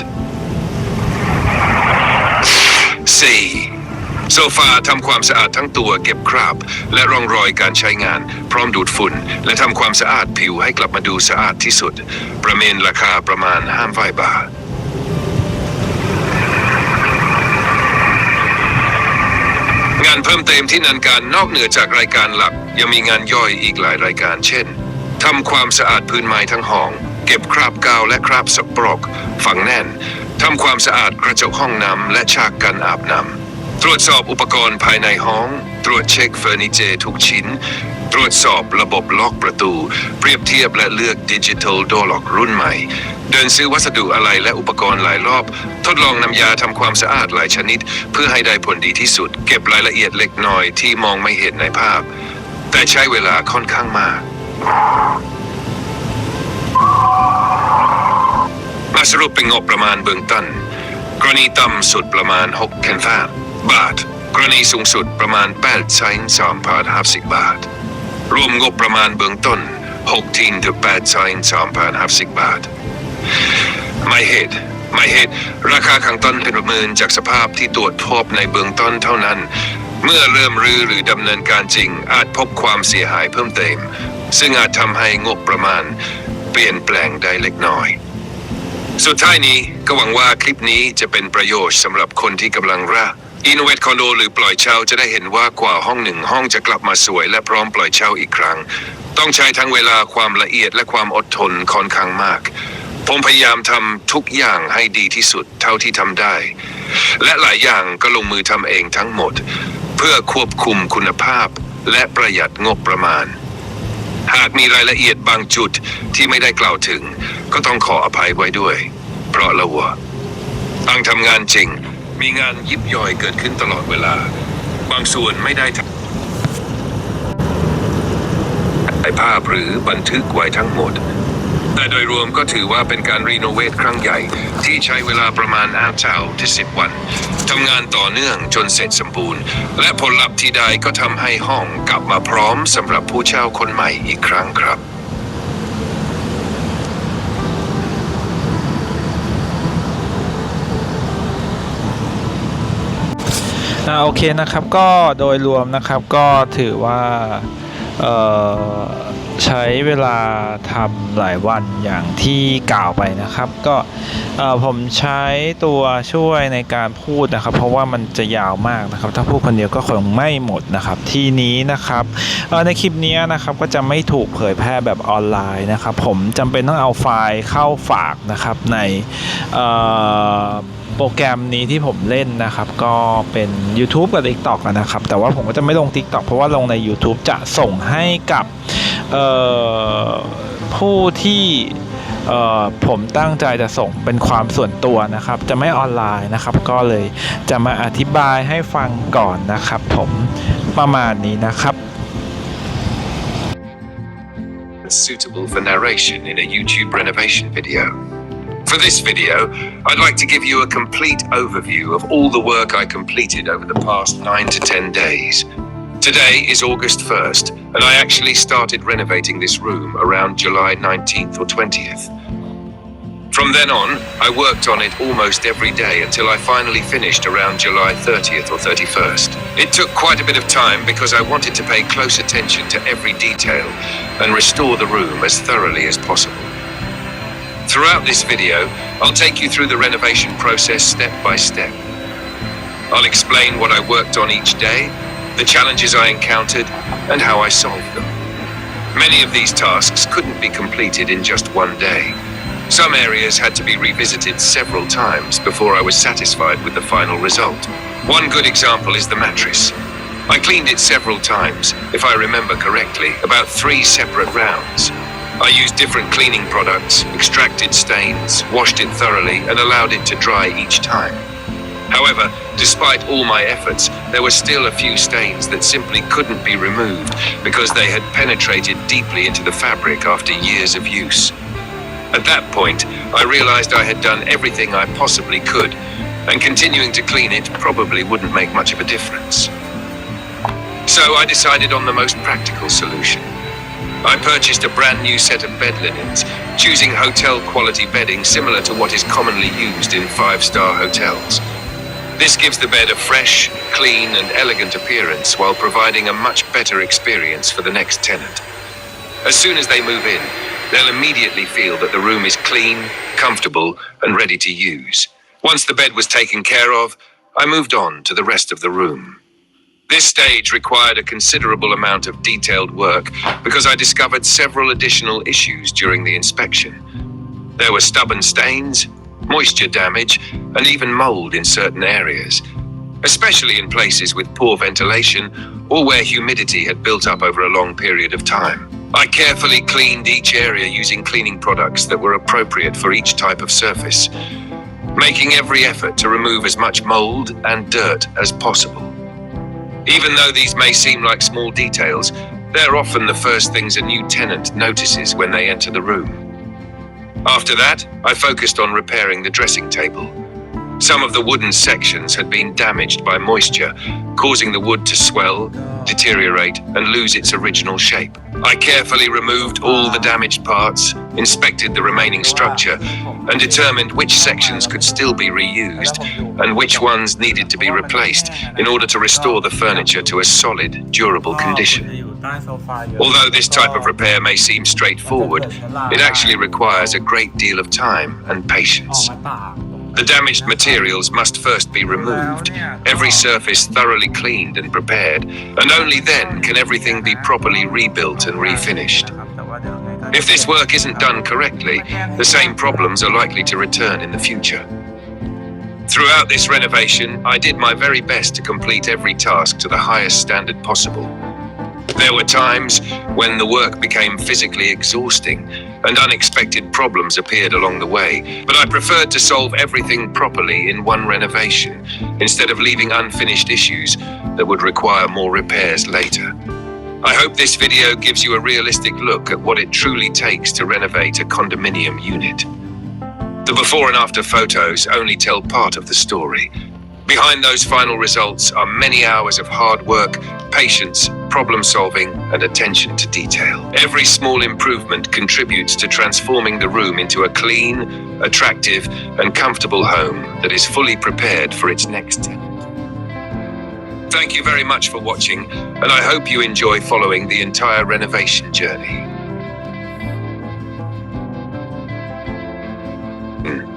4. โซฟาทำความสะอาดทั้งตัวเก็บคราบและร่องรอยการใช้งานพร้อมดูดฝุ่นและทำความสะอาดผิวให้กลับมาดูสะอาดที่สุดประเมินราคาประมาณ5,000 บาทงานเพิ่มเติมที่นันการนอกเหนือจากรายการหลักยังมีงานย่อยอีกหลายรายการเช่นทำความสะอาดพื้นไม้ทั้งห้องเก็บคราบกาวและคราบสกปรกฝังแน่นทำความสะอาดกระจกห้องน้ำและฉากกันอาบน้ำตรวจสอบอุปกรณ์ภายในห้องตรวจเช็คเฟอร์นิเจอร์ทุกชิ้นตรวจสอบระบบล็อกประตูเปรียบเทียบและเลือกดิจิทัลโดล็อกรุ่นใหม่เดินซื้อวัสดุอะไรและอุปกรณ์หลายรอบทดลองน้ำยาทำความสะอาดหลายชนิดเพื่อให้ได้ผลดีที่สุดเก็บรายละเอียดเล็กน้อยที่มองไม่เห็นในภาพแต่ใช้เวลาค่อนข้างมากมาสรุปเป็นงบประมาณเบื้องต้นกรณีต่ำสุดประมาณ6,000 บาทกรณีสูงสุดประมาณ8,350 บาทรวมงบประมาณเบื้องต้น8,350 บาทหมายเหตุราคาข้างต้นเป็นประเมินจากสภาพที่ตรวจพบในเบื้องต้นเท่านั้นเมื่อเริ่มรื้อหรือดำเนินการจริงอาจพบความเสียหายเพิ่มเติมซึ่งอาจทำให้งบประมาณเปลี่ยนแปลงได้เล็กน้อยสุดท้ายนี้ก็หวังว่าคลิปนี้จะเป็นประโยชน์สำหรับคนที่กำลังรีโนเวทคอนโดหรือปล่อยเช่าจะได้เห็นว่ากว่าห้องหนึ่งห้องจะกลับมาสวยและพร้อมปล่อยเช่าอีกครั้งต้องใช้ทั้งเวลาความละเอียดและความอดทนค่อนข้างมากผมพยายามทำทุกอย่างให้ดีที่สุดเท่าที่ทำได้และหลายอย่างก็ลงมือทำเองทั้งหมดเพื่อควบคุมคุณภาพและประหยัดงบประมาณหากมีรายละเอียดบางจุดที่ไม่ได้กล่าวถึงก็ต้องขออภัยไว้ด้วยเพราะละว่าตั้งทำงานจริงมีงานยิบย่อยเกิดขึ้นตลอดเวลาบางส่วนไม่ได้ถ่ายภาพหรือบันทึกไว้ทั้งหมดแต่โดยรวมก็ถือว่าเป็นการรีโนเวทครั้งใหญ่ที่ใช้เวลาประมาณ10 วันทำงานต่อเนื่องจนเสร็จสมบูรณ์และผลลัพธ์ที่ได้ก็ทำให้ห้องกลับมาพร้อมสำหรับผู้เช่าคนใหม่อีกครั้งครับโอเคนะครับก็โดยรวมนะครับก็ถือว่าใช้เวลาทำหลายวันอย่างที่กล่าวไปนะครับก็ผมใช้ตัวช่วยในการพูดนะครับเพราะว่ามันจะยาวมากนะครับถ้าพูดคนเดียวก็คงไม่หมดนะครับทีนี้นะครับในคลิปนี้นะครับก็จะไม่ถูกเผยแพร่แบบออนไลน์นะครับผมจำเป็นต้องเอาไฟล์เข้าฝากนะครับในโปรแกรมนี้ที่ผมเล่นนะครับก็เป็น YouTube กับ TikTok นะครับแต่ว่าผมก็จะไม่ลง TikTok เพราะว่าลงใน YouTube จะส่งให้กับผู้ที่ผมตั้งใจจะส่งเป็นความส่วนตัวนะครับจะไม่ออนไลน์นะครับก็เลยจะมาอธิบายให้ฟังก่อนนะครับผมประมาณนี้นะครับ Suitable for narration in a YouTube renovation video. For this video, I'd like to give you a complete overview of all the work I completed over the past 9 to 10 days. Today is August 1st, and I actually started renovating this room around July 19th or 20th. From then on, I worked on it almost every day until I finally finished around July 30th or 31st. It took quite a bit of time because I wanted to pay close attention to every detail and restore the room as thoroughly as possible. Throughout this video, I'll take you through the renovation process step by step. I'll explain what I worked on each day, the challenges I encountered, and how I solved them. Many of these tasks couldn't be completed in just one day. Some areas had to be revisited several times before I was satisfied with the final result. One good example is the mattress. I cleaned it several times, if I remember correctly, about 3 separate rounds. I used different cleaning products, extracted stains, washed it thoroughly, and allowed it to dry each time. However, despite all my efforts, there were still a few stains that simply couldn't be removed because they had penetrated deeply into the fabric after years of use. At that point, I realized I had done everything I possibly could, and continuing to clean it probably wouldn't make much of a difference. So I decided on the most practical solution. I purchased a brand new set of bed linens, choosing hotel-quality bedding similar to what is commonly used in five-star hotels. This gives the bed a fresh, clean, and elegant appearance while providing a much better experience for the next tenant. As soon as they move in, they'll immediately feel that the room is clean, comfortable, and ready to use. Once the bed was taken care of, I moved on to the rest of the room. This stage required a considerable amount of detailed work because I discovered several additional issues during the inspection. There were stubborn stains, moisture damage, and even mold in certain areas, especially in places with poor ventilation or where humidity had built up over a long period of time. I carefully cleaned each area using cleaning products that were appropriate for each type of surface, making every effort to remove as much mold and dirt as possible. Even though these may seem like small details, they're often the first things a new tenant notices when they enter the room. After that, I focused on repairing the dressing table. Some of the wooden sections had been damaged by moisture, causing the wood to swell, deteriorate, and lose its original shape. I carefully removed all the damaged parts, inspected the remaining structure, and determined which sections could still be reused and which ones needed to be replaced in order to restore the furniture to a solid, durable condition. Although this type of repair may seem straightforward, it actually requires a great deal of time and patience. The damaged materials must first be removed, every surface thoroughly cleaned and prepared, and only then can everything be properly rebuilt and refinished. If this work isn't done correctly, the same problems are likely to return in the future. Throughout this renovation, I did my very best to complete every task to the highest standard possible. There were times when the work became physically exhausting and unexpected problems appeared along the way, but I preferred to solve everything properly in one renovation instead of leaving unfinished issues that would require more repairs later. I hope this video gives you a realistic look at what it truly takes to renovate a condominium unit. The before and after photos only tell part of the story. Behind those final results are many hours of hard work, patience, problem solving, and attention to detail. Every small improvement contributes to transforming the room into a clean, attractive, and comfortable home that is fully prepared for its next tenant. Thank you very much for watching, and I hope you enjoy following the entire renovation journey.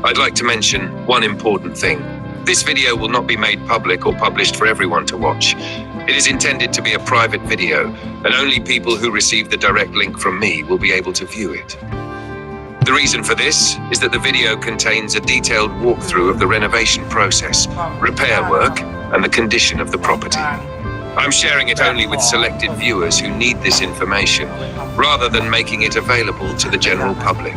I'd like to mention one important thing. This video will not be made public or published for everyone to watch. It is intended to be a private video, and only people who receive the direct link from me will be able to view it. The reason for this is that the video contains a detailed walkthrough of the renovation process, repair work, and the condition of the property. I'm sharing it only with selected viewers who need this information, rather than making it available to the general public.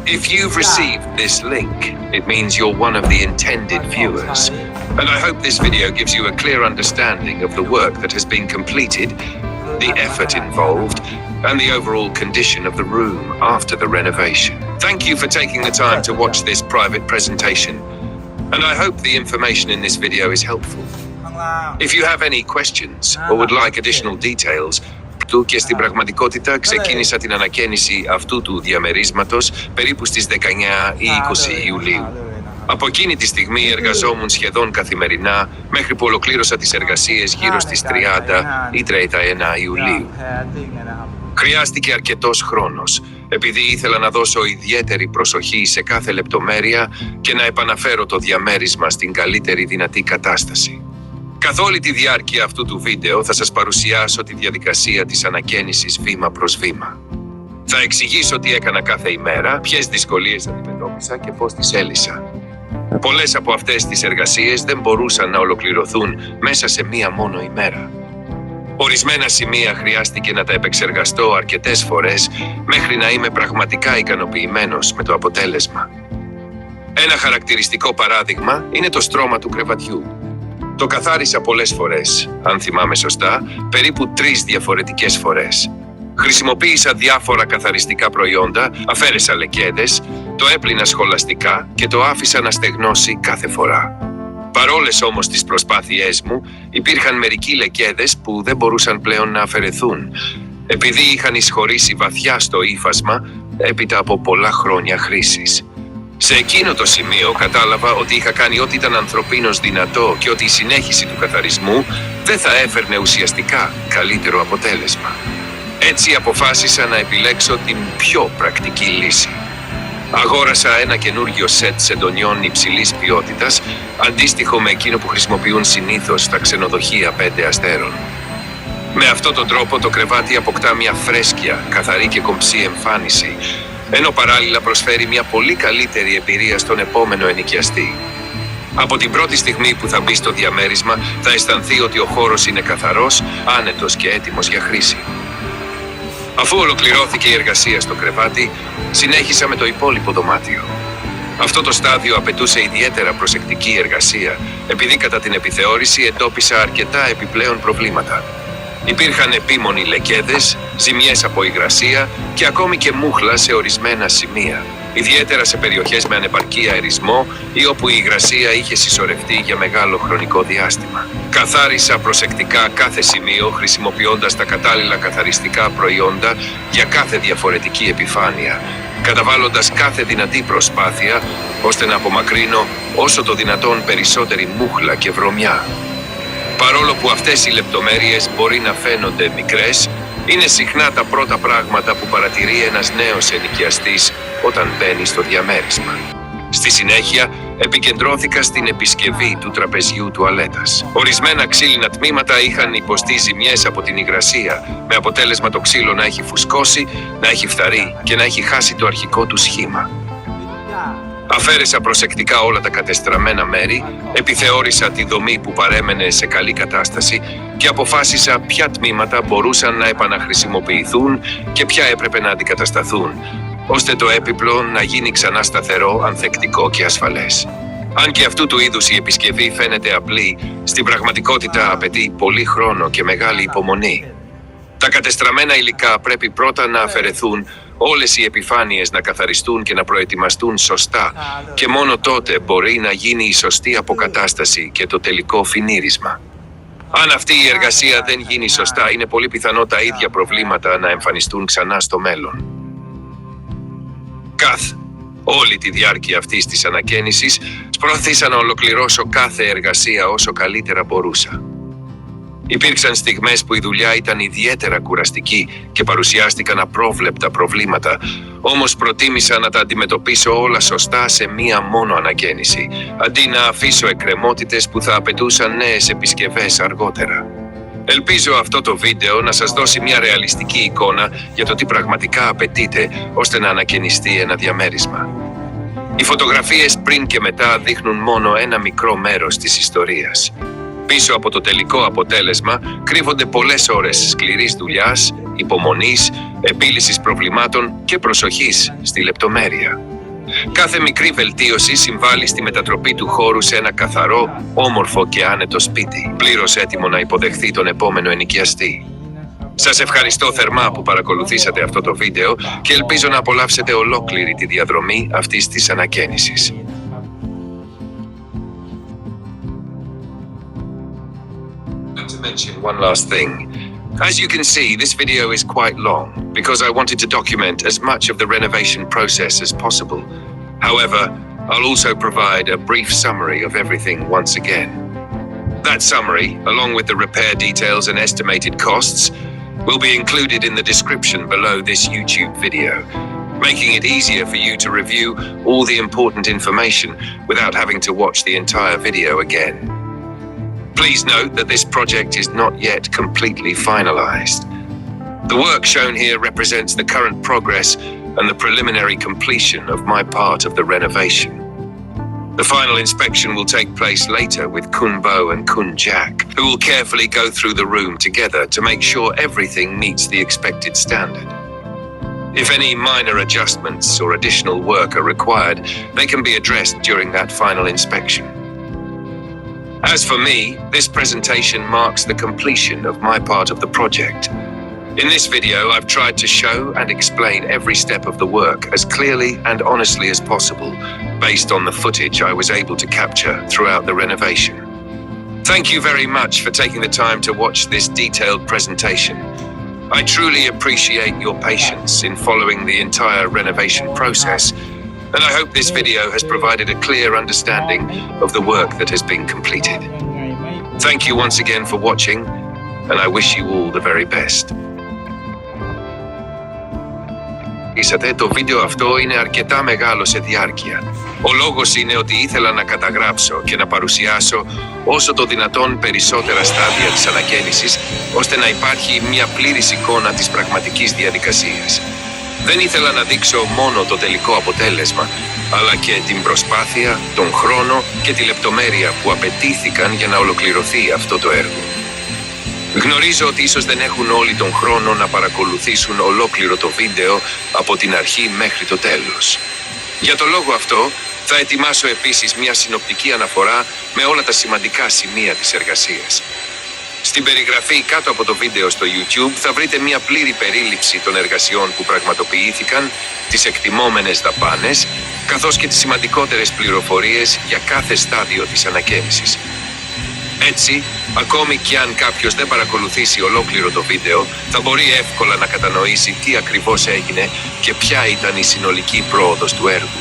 If you've received this link, it means you're one of the intended viewers. And I hope this video gives you a clear understanding of the work that has been completed, the effort involved, and the overall condition of the room after the renovation. Thank you for taking the time to watch this private presentation, and I hope the information in this video is helpful. If you have any questions or would like additional details, και στην πραγματικότητα ξεκίνησα την ανακαίνιση αυτού του διαμερίσματος περίπου στις 19 ή 20 Ιουλίου. Από εκείνη τη στιγμή εργαζόμουν σχεδόν καθημερινά μέχρι που ολοκλήρωσα τις εργασίες γύρω στις 30 ή 31 Ιουλίου. Χρειάστηκε αρκετός χρόνος, επειδή ήθελα να δώσω ιδιαίτερη προσοχή σε κάθε λεπτομέρεια και να επαναφέρω το διαμέρισμα στην καλύτερη δυνατή κατάσταση. Καθ' όλη τη διάρκεια αυτού του βίντεο θα σας παρουσιάσω τη διαδικασία της ανακαίνισης βήμα προς βήμα. Θα εξηγήσω τι έκανα κάθε ημέρα, ποιες δυσκολίες αντιμετώπισα και πώς τις έλυσα. Πολλές από αυτές τις εργασίες δεν μπορούσαν να ολοκληρωθούν μέσα σε μία μόνο ημέρα. Ορισμένα σημεία χρειάστηκε να τα επεξεργαστώ αρκετές φορές μέχρι να είμαι πραγματικά ικανοποιημένος με το αποτέλεσμα. Ένα χαρακτηριστικό παράδειγμα είναι το στρώμα του κρεβατιού. Το καθάρισα πολλές φορές, αν θυμάμαι σωστά, περίπου 3 διαφορετικές φορές. Χρησιμοποίησα διάφορα καθαριστικά προϊόντα, αφαίρεσα λεκέδες, το έπλυνα σχολαστικά και το άφησα να στεγνώσει κάθε φορά. Παρόλες όμως τις προσπάθειές μου, υπήρχαν μερικοί λεκέδες που δεν μπορούσαν πλέον να αφαιρεθούν, επειδή είχαν εισχωρήσει βαθιά στο ύφασμα έπειτα από πολλά χρόνια χρήσης. Σε εκείνο το σημείο κατάλαβα ότι είχα κάνει ό,τι ήταν ανθρωπίνως δυνατό και ότι η συνέχιση του καθαρισμού δεν θα έφερνε ουσιαστικά καλύτερο αποτέλεσμα. Έτσι αποφάσισα να επιλέξω την πιο πρακτική λύση. Αγόρασα ένα καινούργιο σετ σεντονιών υψηλής ποιότητας, αντίστοιχο με εκείνο που χρησιμοποιούν συνήθως στα ξενοδοχεία 5 αστέρων. Με αυτόν τον τρόπο το κρεβάτι αποκτά μια φρέσκια, καθαρή και κομψή εμφάνιση, ενώ παράλληλα προσφέρει μια πολύ καλύτερη εμπειρία στον επόμενο ενοικιαστή. Από την πρώτη στιγμή που θα μπει στο διαμέρισμα θα αισθανθεί ότι ο χώρος είναι καθαρός, άνετος και έτοιμος για χρήση. Αφού ολοκληρώθηκε η εργασία στο κρεβάτι, συνέχισα με το υπόλοιπο δωμάτιο. Αυτό το στάδιο απαιτούσε ιδιαίτερα προσεκτική εργασία, επειδή κατά την επιθεώρηση εντόπισα αρκετά επιπλέον προβλήματα. Υπήρχαν επίμονοι λεκέδες, ζημιές από υγρασία και ακόμη και μούχλα σε ορισμένα σημεία, ιδιαίτερα σε περιοχές με ανεπαρκή αερισμό ή όπου η υγρασία είχε συσσωρευτεί για μεγάλο χρονικό διάστημα. Καθάρισα προσεκτικά κάθε σημείο χρησιμοποιώντας τα κατάλληλα καθαριστικά προϊόντα για κάθε διαφορετική επιφάνεια, καταβάλλοντας κάθε δυνατή προσπάθεια ώστε να απομακρύνω όσο το δυνατόν περισσότερη μούχλα και βρωμιά. Παρόλο που αυτές οι λεπτομέρειες μπορεί να φαίνονται μικρές, είναι συχνά τα πρώτα πράγματα που παρατηρεί ένας νέος ενοικιαστής όταν μπαίνει στο διαμέρισμα. Στη συνέχεια, επικεντρώθηκα στην επισκευή του τραπεζιού τουαλέτας. Ορισμένα ξύλινα τμήματα είχαν υποστεί ζημιές από την υγρασία, με αποτέλεσμα το ξύλο να έχει φουσκώσει, να έχει φθαρεί και να έχει χάσει το αρχικό του σχήμα. Αφαίρεσα προσεκτικά όλα τα κατεστραμμένα μέρη, επιθεώρησα τη δομή που παρέμενε σε καλή κατάσταση και αποφάσισα ποια τμήματα μπορούσαν να επαναχρησιμοποιηθούν και ποια έπρεπε να αντικατασταθούν, ώστε το έπιπλο να γίνει ξανά σταθερό, ανθεκτικό και ασφαλές. Αν και αυτού του είδους η επισκευή φαίνεται απλή, στην πραγματικότητα απαιτεί πολύ χρόνο και μεγάλη υπομονή. Τα κατεστραμμένα υλικά πρέπει πρώτα να αφαιρεθούν, όλες οι επιφάνειες να καθαριστούν και να προετοιμαστούν σωστά και μόνο τότε μπορεί να γίνει η σωστή αποκατάσταση και το τελικό φινίρισμα. Αν αυτή η εργασία δεν γίνει σωστά, είναι πολύ πιθανό τα ίδια προβλήματα να εμφανιστούν ξανά στο μέλλον. Όλη τη διάρκεια αυτής της ανακαίνησης, προσπάθησα να ολοκληρώσω κάθε εργασία όσο καλύτερα μπορούσα. Υπήρξαν στιγμές που η δουλειά ήταν ιδιαίτερα κουραστική και παρουσιάστηκαν απρόβλεπτα προβλήματα, όμως προτίμησα να τα αντιμετωπίσω όλα σωστά σε μία μόνο ανακαίνιση, αντί να αφήσω εκκρεμότητες που θα απαιτούσαν νέες επισκευές αργότερα. Ελπίζω αυτό το βίντεο να σας δώσει μια ρεαλιστική εικόνα για το τι πραγματικά απαιτείται ώστε να ανακαινιστεί ένα διαμέρισμα. Οι φωτογραφίες πριν και μετά δείχνουν μόνο ένα μικρό μέρος της ιστορίας. Πίσω από το τελικό αποτέλεσμα κρύβονται πολλές ώρες σκληρής δουλειάς, υπομονής, επίλυσης προβλημάτων και προσοχής στη λεπτομέρεια. Κάθε μικρή βελτίωση συμβάλλει στη μετατροπή του χώρου σε ένα καθαρό, όμορφο και άνετο σπίτι, πλήρως έτοιμο να υποδεχθεί τον επόμενο ενοικιαστή. Σας ευχαριστώ θερμά που παρακολουθήσατε αυτό το βίντεο και ελπίζω να απολαύσετε ολόκληρη τη διαδρομή αυτής της ανακαίνησης. To mention one last thing. As you can see, this video is quite long because I wanted to document as much of the renovation process as possible. However, I'll also provide a brief summary of everything once again. That summary, along with the repair details and estimated costs, will be included in the description below this YouTube video, making it easier for you to review all the important information without having to watch the entire video again. Please note that this project is not yet completely finalized. The work shown here represents the current progress and the preliminary completion of my part of the renovation. The final inspection will take place later with Kun Bo and Kun Jack, who will carefully go through the room together to make sure everything meets the expected standard. If any minor adjustments or additional work are required, they can be addressed during that final inspection. As for me, this presentation marks the completion of my part of the project. In this video, I've tried to show and explain every step of the work as clearly and honestly as possible, based on the footage I was able to capture throughout the renovation. Thank you very much for taking the time to watch this detailed presentation. I truly appreciate your patience in following the entire renovation process, and I hope this video has provided a clear understanding of the work that has been completed. Thank you once again for watching, and I wish you all the very best. Το βίντεο αυτό είναι αρκετά μεγάλο σε διάρκεια. Ο λόγος είναι ότι ήθελα να καταγράψω και να παρουσιάσω όσο το δυνατόν περισσότερα στάδια της ανακαίνησης, ώστε να υπάρχει μια πλήρης εικόνα της πραγματικής διαδικασίας. Δεν ήθελα να δείξω μόνο το τελικό αποτέλεσμα, αλλά και την προσπάθεια, τον χρόνο και τη λεπτομέρεια που απαιτήθηκαν για να ολοκληρωθεί αυτό το έργο. Γνωρίζω ότι ίσως δεν έχουν όλοι τον χρόνο να παρακολουθήσουν ολόκληρο το βίντεο από την αρχή μέχρι το τέλος. Για το λόγο αυτό, θα ετοιμάσω επίσης μια συνοπτική αναφορά με όλα τα σημαντικά σημεία της εργασίας. Στην περιγραφή κάτω από το βίντεο στο YouTube θα βρείτε μια πλήρη περίληψη των εργασιών που πραγματοποιήθηκαν, τις εκτιμόμενες δαπάνες, καθώς και τις σημαντικότερες πληροφορίες για κάθε στάδιο της ανακαίνησης. Έτσι, ακόμη κι αν κάποιος δεν παρακολουθήσει ολόκληρο το βίντεο, θα μπορεί εύκολα να κατανοήσει τι ακριβώς έγινε και ποια ήταν η συνολική πρόοδος του έργου.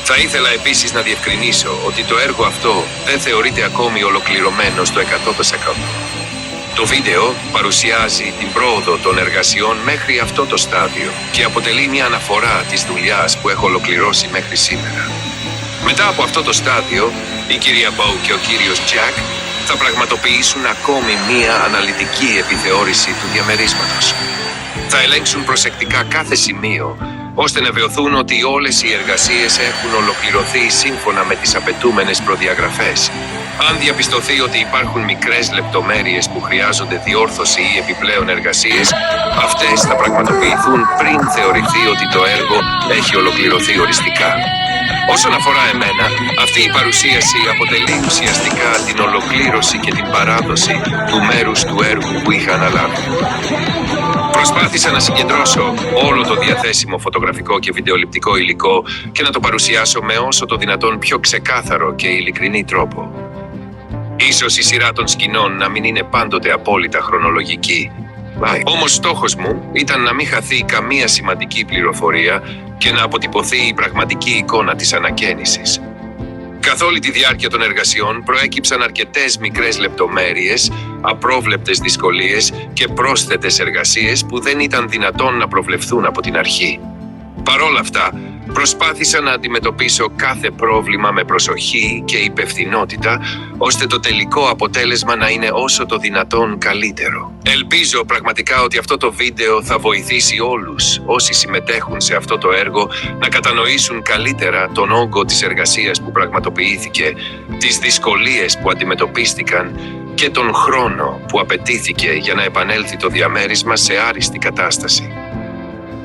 Θα ήθελα επίσης να διευκρινίσω ότι το έργο αυτό δεν θεωρείται ακόμη ολοκληρωμένο στο 100%. Το βίντεο παρουσιάζει την πρόοδο των εργασιών μέχρι αυτό το στάδιο και αποτελεί μια αναφορά της δουλειάς που έχω ολοκληρώσει μέχρι σήμερα. Μετά από αυτό το στάδιο, η κυρία Μπόου και ο κύριος Jack θα πραγματοποιήσουν ακόμη μία αναλυτική επιθεώρηση του διαμερίσματος. Θα ελέγξουν προσεκτικά κάθε σημείο, ώστε να βεβαιωθούν ότι όλες οι εργασίες έχουν ολοκληρωθεί σύμφωνα με τις απαιτούμενες προδιαγραφές. Αν διαπιστωθεί ότι υπάρχουν μικρές λεπτομέρειες που χρειάζονται διόρθωση ή επιπλέον εργασίες, αυτές θα πραγματοποιηθούν πριν θεωρηθεί ότι το έργο έχει ολοκληρωθεί οριστικά. Όσον αφορά εμένα, αυτή η παρουσίαση αποτελεί ουσιαστικά την ολοκλήρωση και την παράδοση του μέρους του έργου που είχα αναλάβει. Προσπάθησα να συγκεντρώσω όλο το διαθέσιμο φωτογραφικό και βιντεοληπτικό υλικό και να το παρουσιάσω με όσο το δυνατόν πιο ξεκάθαρο και ειλικρινή τρόπο. Ίσως η σειρά των σκηνών να μην είναι πάντοτε απόλυτα χρονολογική. Όμως στόχος μου ήταν να μην χαθεί καμία σημαντική πληροφορία και να αποτυπωθεί η πραγματική εικόνα της ανακαίνησης. Καθ' όλη τη διάρκεια των εργασιών προέκυψαν αρκετές μικρές λεπτομέρειες, απρόβλεπτες δυσκολίες και πρόσθετες εργασίες που δεν ήταν δυνατόν να προβλεφθούν από την αρχή. Παρόλα αυτά, προσπάθησα να αντιμετωπίσω κάθε πρόβλημα με προσοχή και υπευθυνότητα, ώστε το τελικό αποτέλεσμα να είναι όσο το δυνατόν καλύτερο. Ελπίζω πραγματικά ότι αυτό το βίντεο θα βοηθήσει όλους όσοι συμμετέχουν σε αυτό το έργο να κατανοήσουν καλύτερα τον όγκο της εργασίας που πραγματοποιήθηκε, τις δυσκολίες που αντιμετωπίστηκαν και τον χρόνο που απαιτήθηκε για να επανέλθει το διαμέρισμα σε άριστη κατάσταση.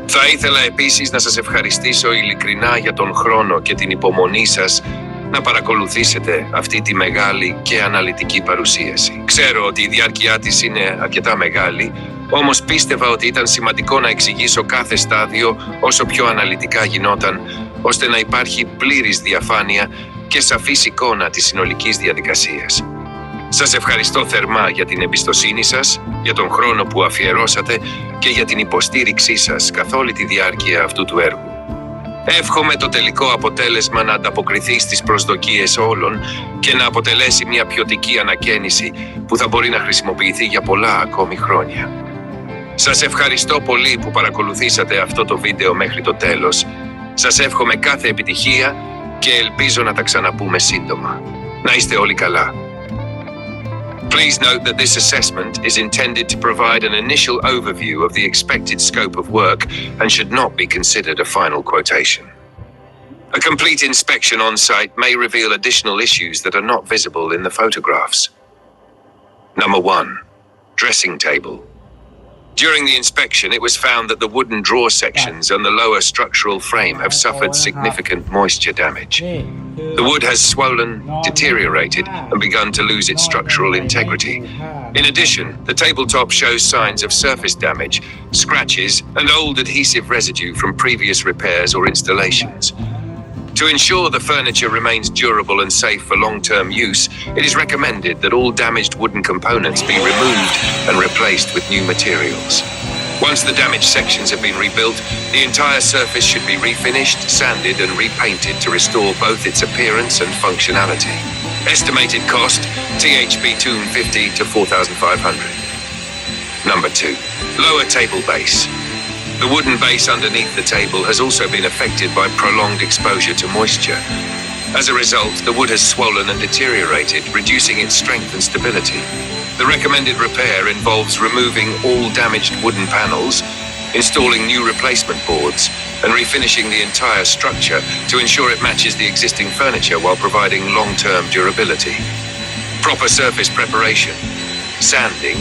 Θα ήθελα επίσης να σας ευχαριστήσω ειλικρινά για τον χρόνο και την υπομονή σας να παρακολουθήσετε αυτή τη μεγάλη και αναλυτική παρουσίαση. Ξέρω ότι η διάρκεια της είναι αρκετά μεγάλη, όμως πίστευα ότι ήταν σημαντικό να εξηγήσω κάθε στάδιο όσο πιο αναλυτικά γινόταν, ώστε να υπάρχει πλήρης διαφάνεια και σαφής εικόνα της συνολικής διαδικασίας. Σας ευχαριστώ θερμά για την εμπιστοσύνη σας, για τον χρόνο που αφιερώσατε και για την υποστήριξή σας καθ' όλη τη διάρκεια αυτού του έργου. Εύχομαι το τελικό αποτέλεσμα να ανταποκριθεί στις προσδοκίες όλων και να αποτελέσει μια ποιοτική ανακαίνιση που θα μπορεί να χρησιμοποιηθεί για πολλά ακόμη χρόνια. Σας ευχαριστώ πολύ που παρακολουθήσατε αυτό το βίντεο μέχρι το τέλος. Σας εύχομαι κάθε επιτυχία και ελπίζω να τα ξαναπούμε σύντομα. Να είστε όλοι καλά. Please note that this assessment is intended to provide an initial overview of the expected scope of work and should not be considered a final quotation. A complete inspection on site may reveal additional issues that are not visible in the photographs. Number 1. Dressing table. During the inspection, it was found that the wooden drawer sections and the lower structural frame have suffered significant moisture damage. นี่คือ The wood has swollen, deteriorated, and begun to lose its structural integrity. In addition, the tabletop shows signs of surface damage, scratches, and old adhesive residue from previous repairs or installations. To ensure the furniture remains durable and safe for long-term use, it is recommended that all damaged wooden components be removed and replaced with new materials. Once the damaged sections have been rebuilt, the entire surface should be refinished, sanded, and repainted to restore both its appearance and functionality. Estimated cost, THB 250 to 4,500. Number 2. Lower table base. The wooden base underneath the table has also been affected by prolonged exposure to moisture. As a result, the wood has swollen and deteriorated, reducing its strength and stability. The recommended repair involves removing all damaged wooden panels, installing new replacement boards, and refinishing the entire structure to ensure it matches the existing furniture while providing long-term durability. Proper surface preparation, sanding,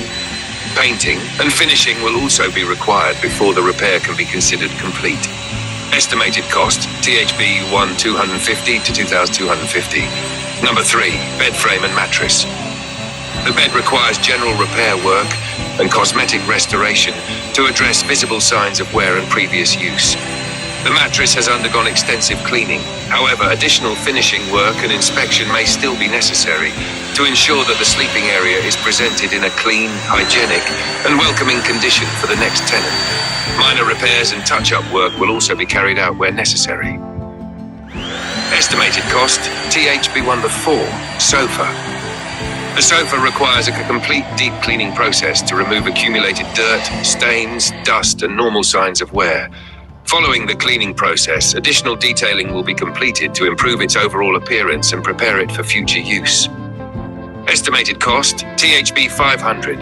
painting, and finishing will also be required before the repair can be considered complete. Estimated cost, THB 1,250 to 2,250. Number 3. Bed frame and mattress. The bed requires general repair work and cosmetic restoration to address visible signs of wear and previous use. The mattress has undergone extensive cleaning. However, additional finishing work and inspection may still be necessary to ensure that the sleeping area is presented in a clean, hygienic, and welcoming condition for the next tenant. Minor repairs and touch-up work will also be carried out where necessary. Estimated cost, THB 1/4, sofa. The sofa requires a complete deep cleaning process to remove accumulated dirt, stains, dust, and normal signs of wear. Following the cleaning process, additional detailing will be completed to improve its overall appearance and prepare it for future use. Estimated cost, THB 500.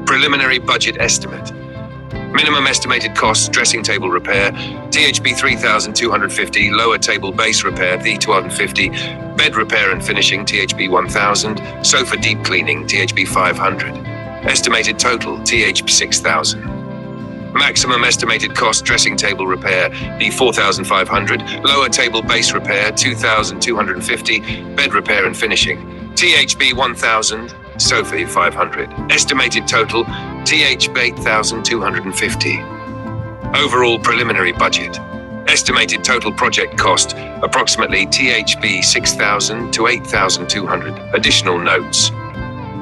Preliminary budget estimate. Minimum estimated cost, dressing table repair, THB 3,250, lower table base repair, V250, bed repair and finishing, THB 1,000, sofa deep cleaning, THB 500. Estimated total, THB 6,000. Maximum estimated cost, dressing table repair, the 4,500, lower table base repair, 2,250, bed repair and finishing, THB 1,000, sofa 500. Estimated total, THB 8,250. Overall preliminary budget. Estimated total project cost, approximately THB 6,000 to 8,200. Additional notes.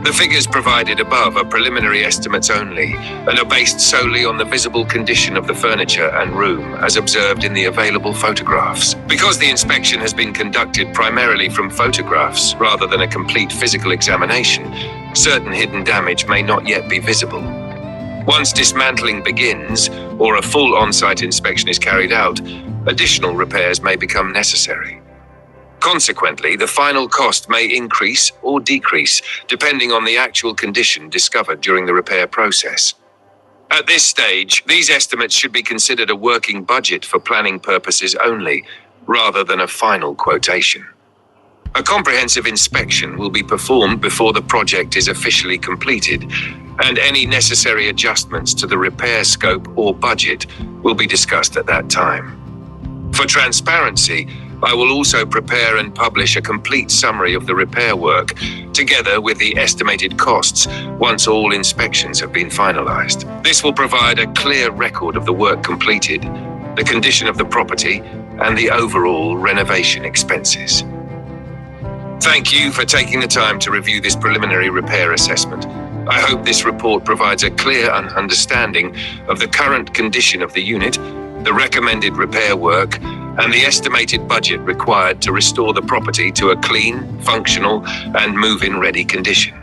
The figures provided above are preliminary estimates only and are based solely on the visible condition of the furniture and room as observed in the available photographs. Because the inspection has been conducted primarily from photographs rather than a complete physical examination, certain hidden damage may not yet be visible. Once dismantling begins or a full on-site inspection is carried out, additional repairs may become necessary. Consequently, the final cost may increase or decrease depending on the actual condition discovered during the repair process. At this stage, these estimates should be considered a working budget for planning purposes only, rather than a final quotation. A comprehensive inspection will be performed before the project is officially completed, and any necessary adjustments to the repair scope or budget will be discussed at that time. For transparency, I will also prepare and publish a complete summary of the repair work, together with the estimated costs, once all inspections have been finalized. This will provide a clear record of the work completed, the condition of the property, and the overall renovation expenses. Thank you for taking the time to review this preliminary repair assessment. I hope this report provides a clear understanding of the current condition of the unit, the recommended repair work, and the estimated budget required to restore the property to a clean, functional, and move-in ready condition.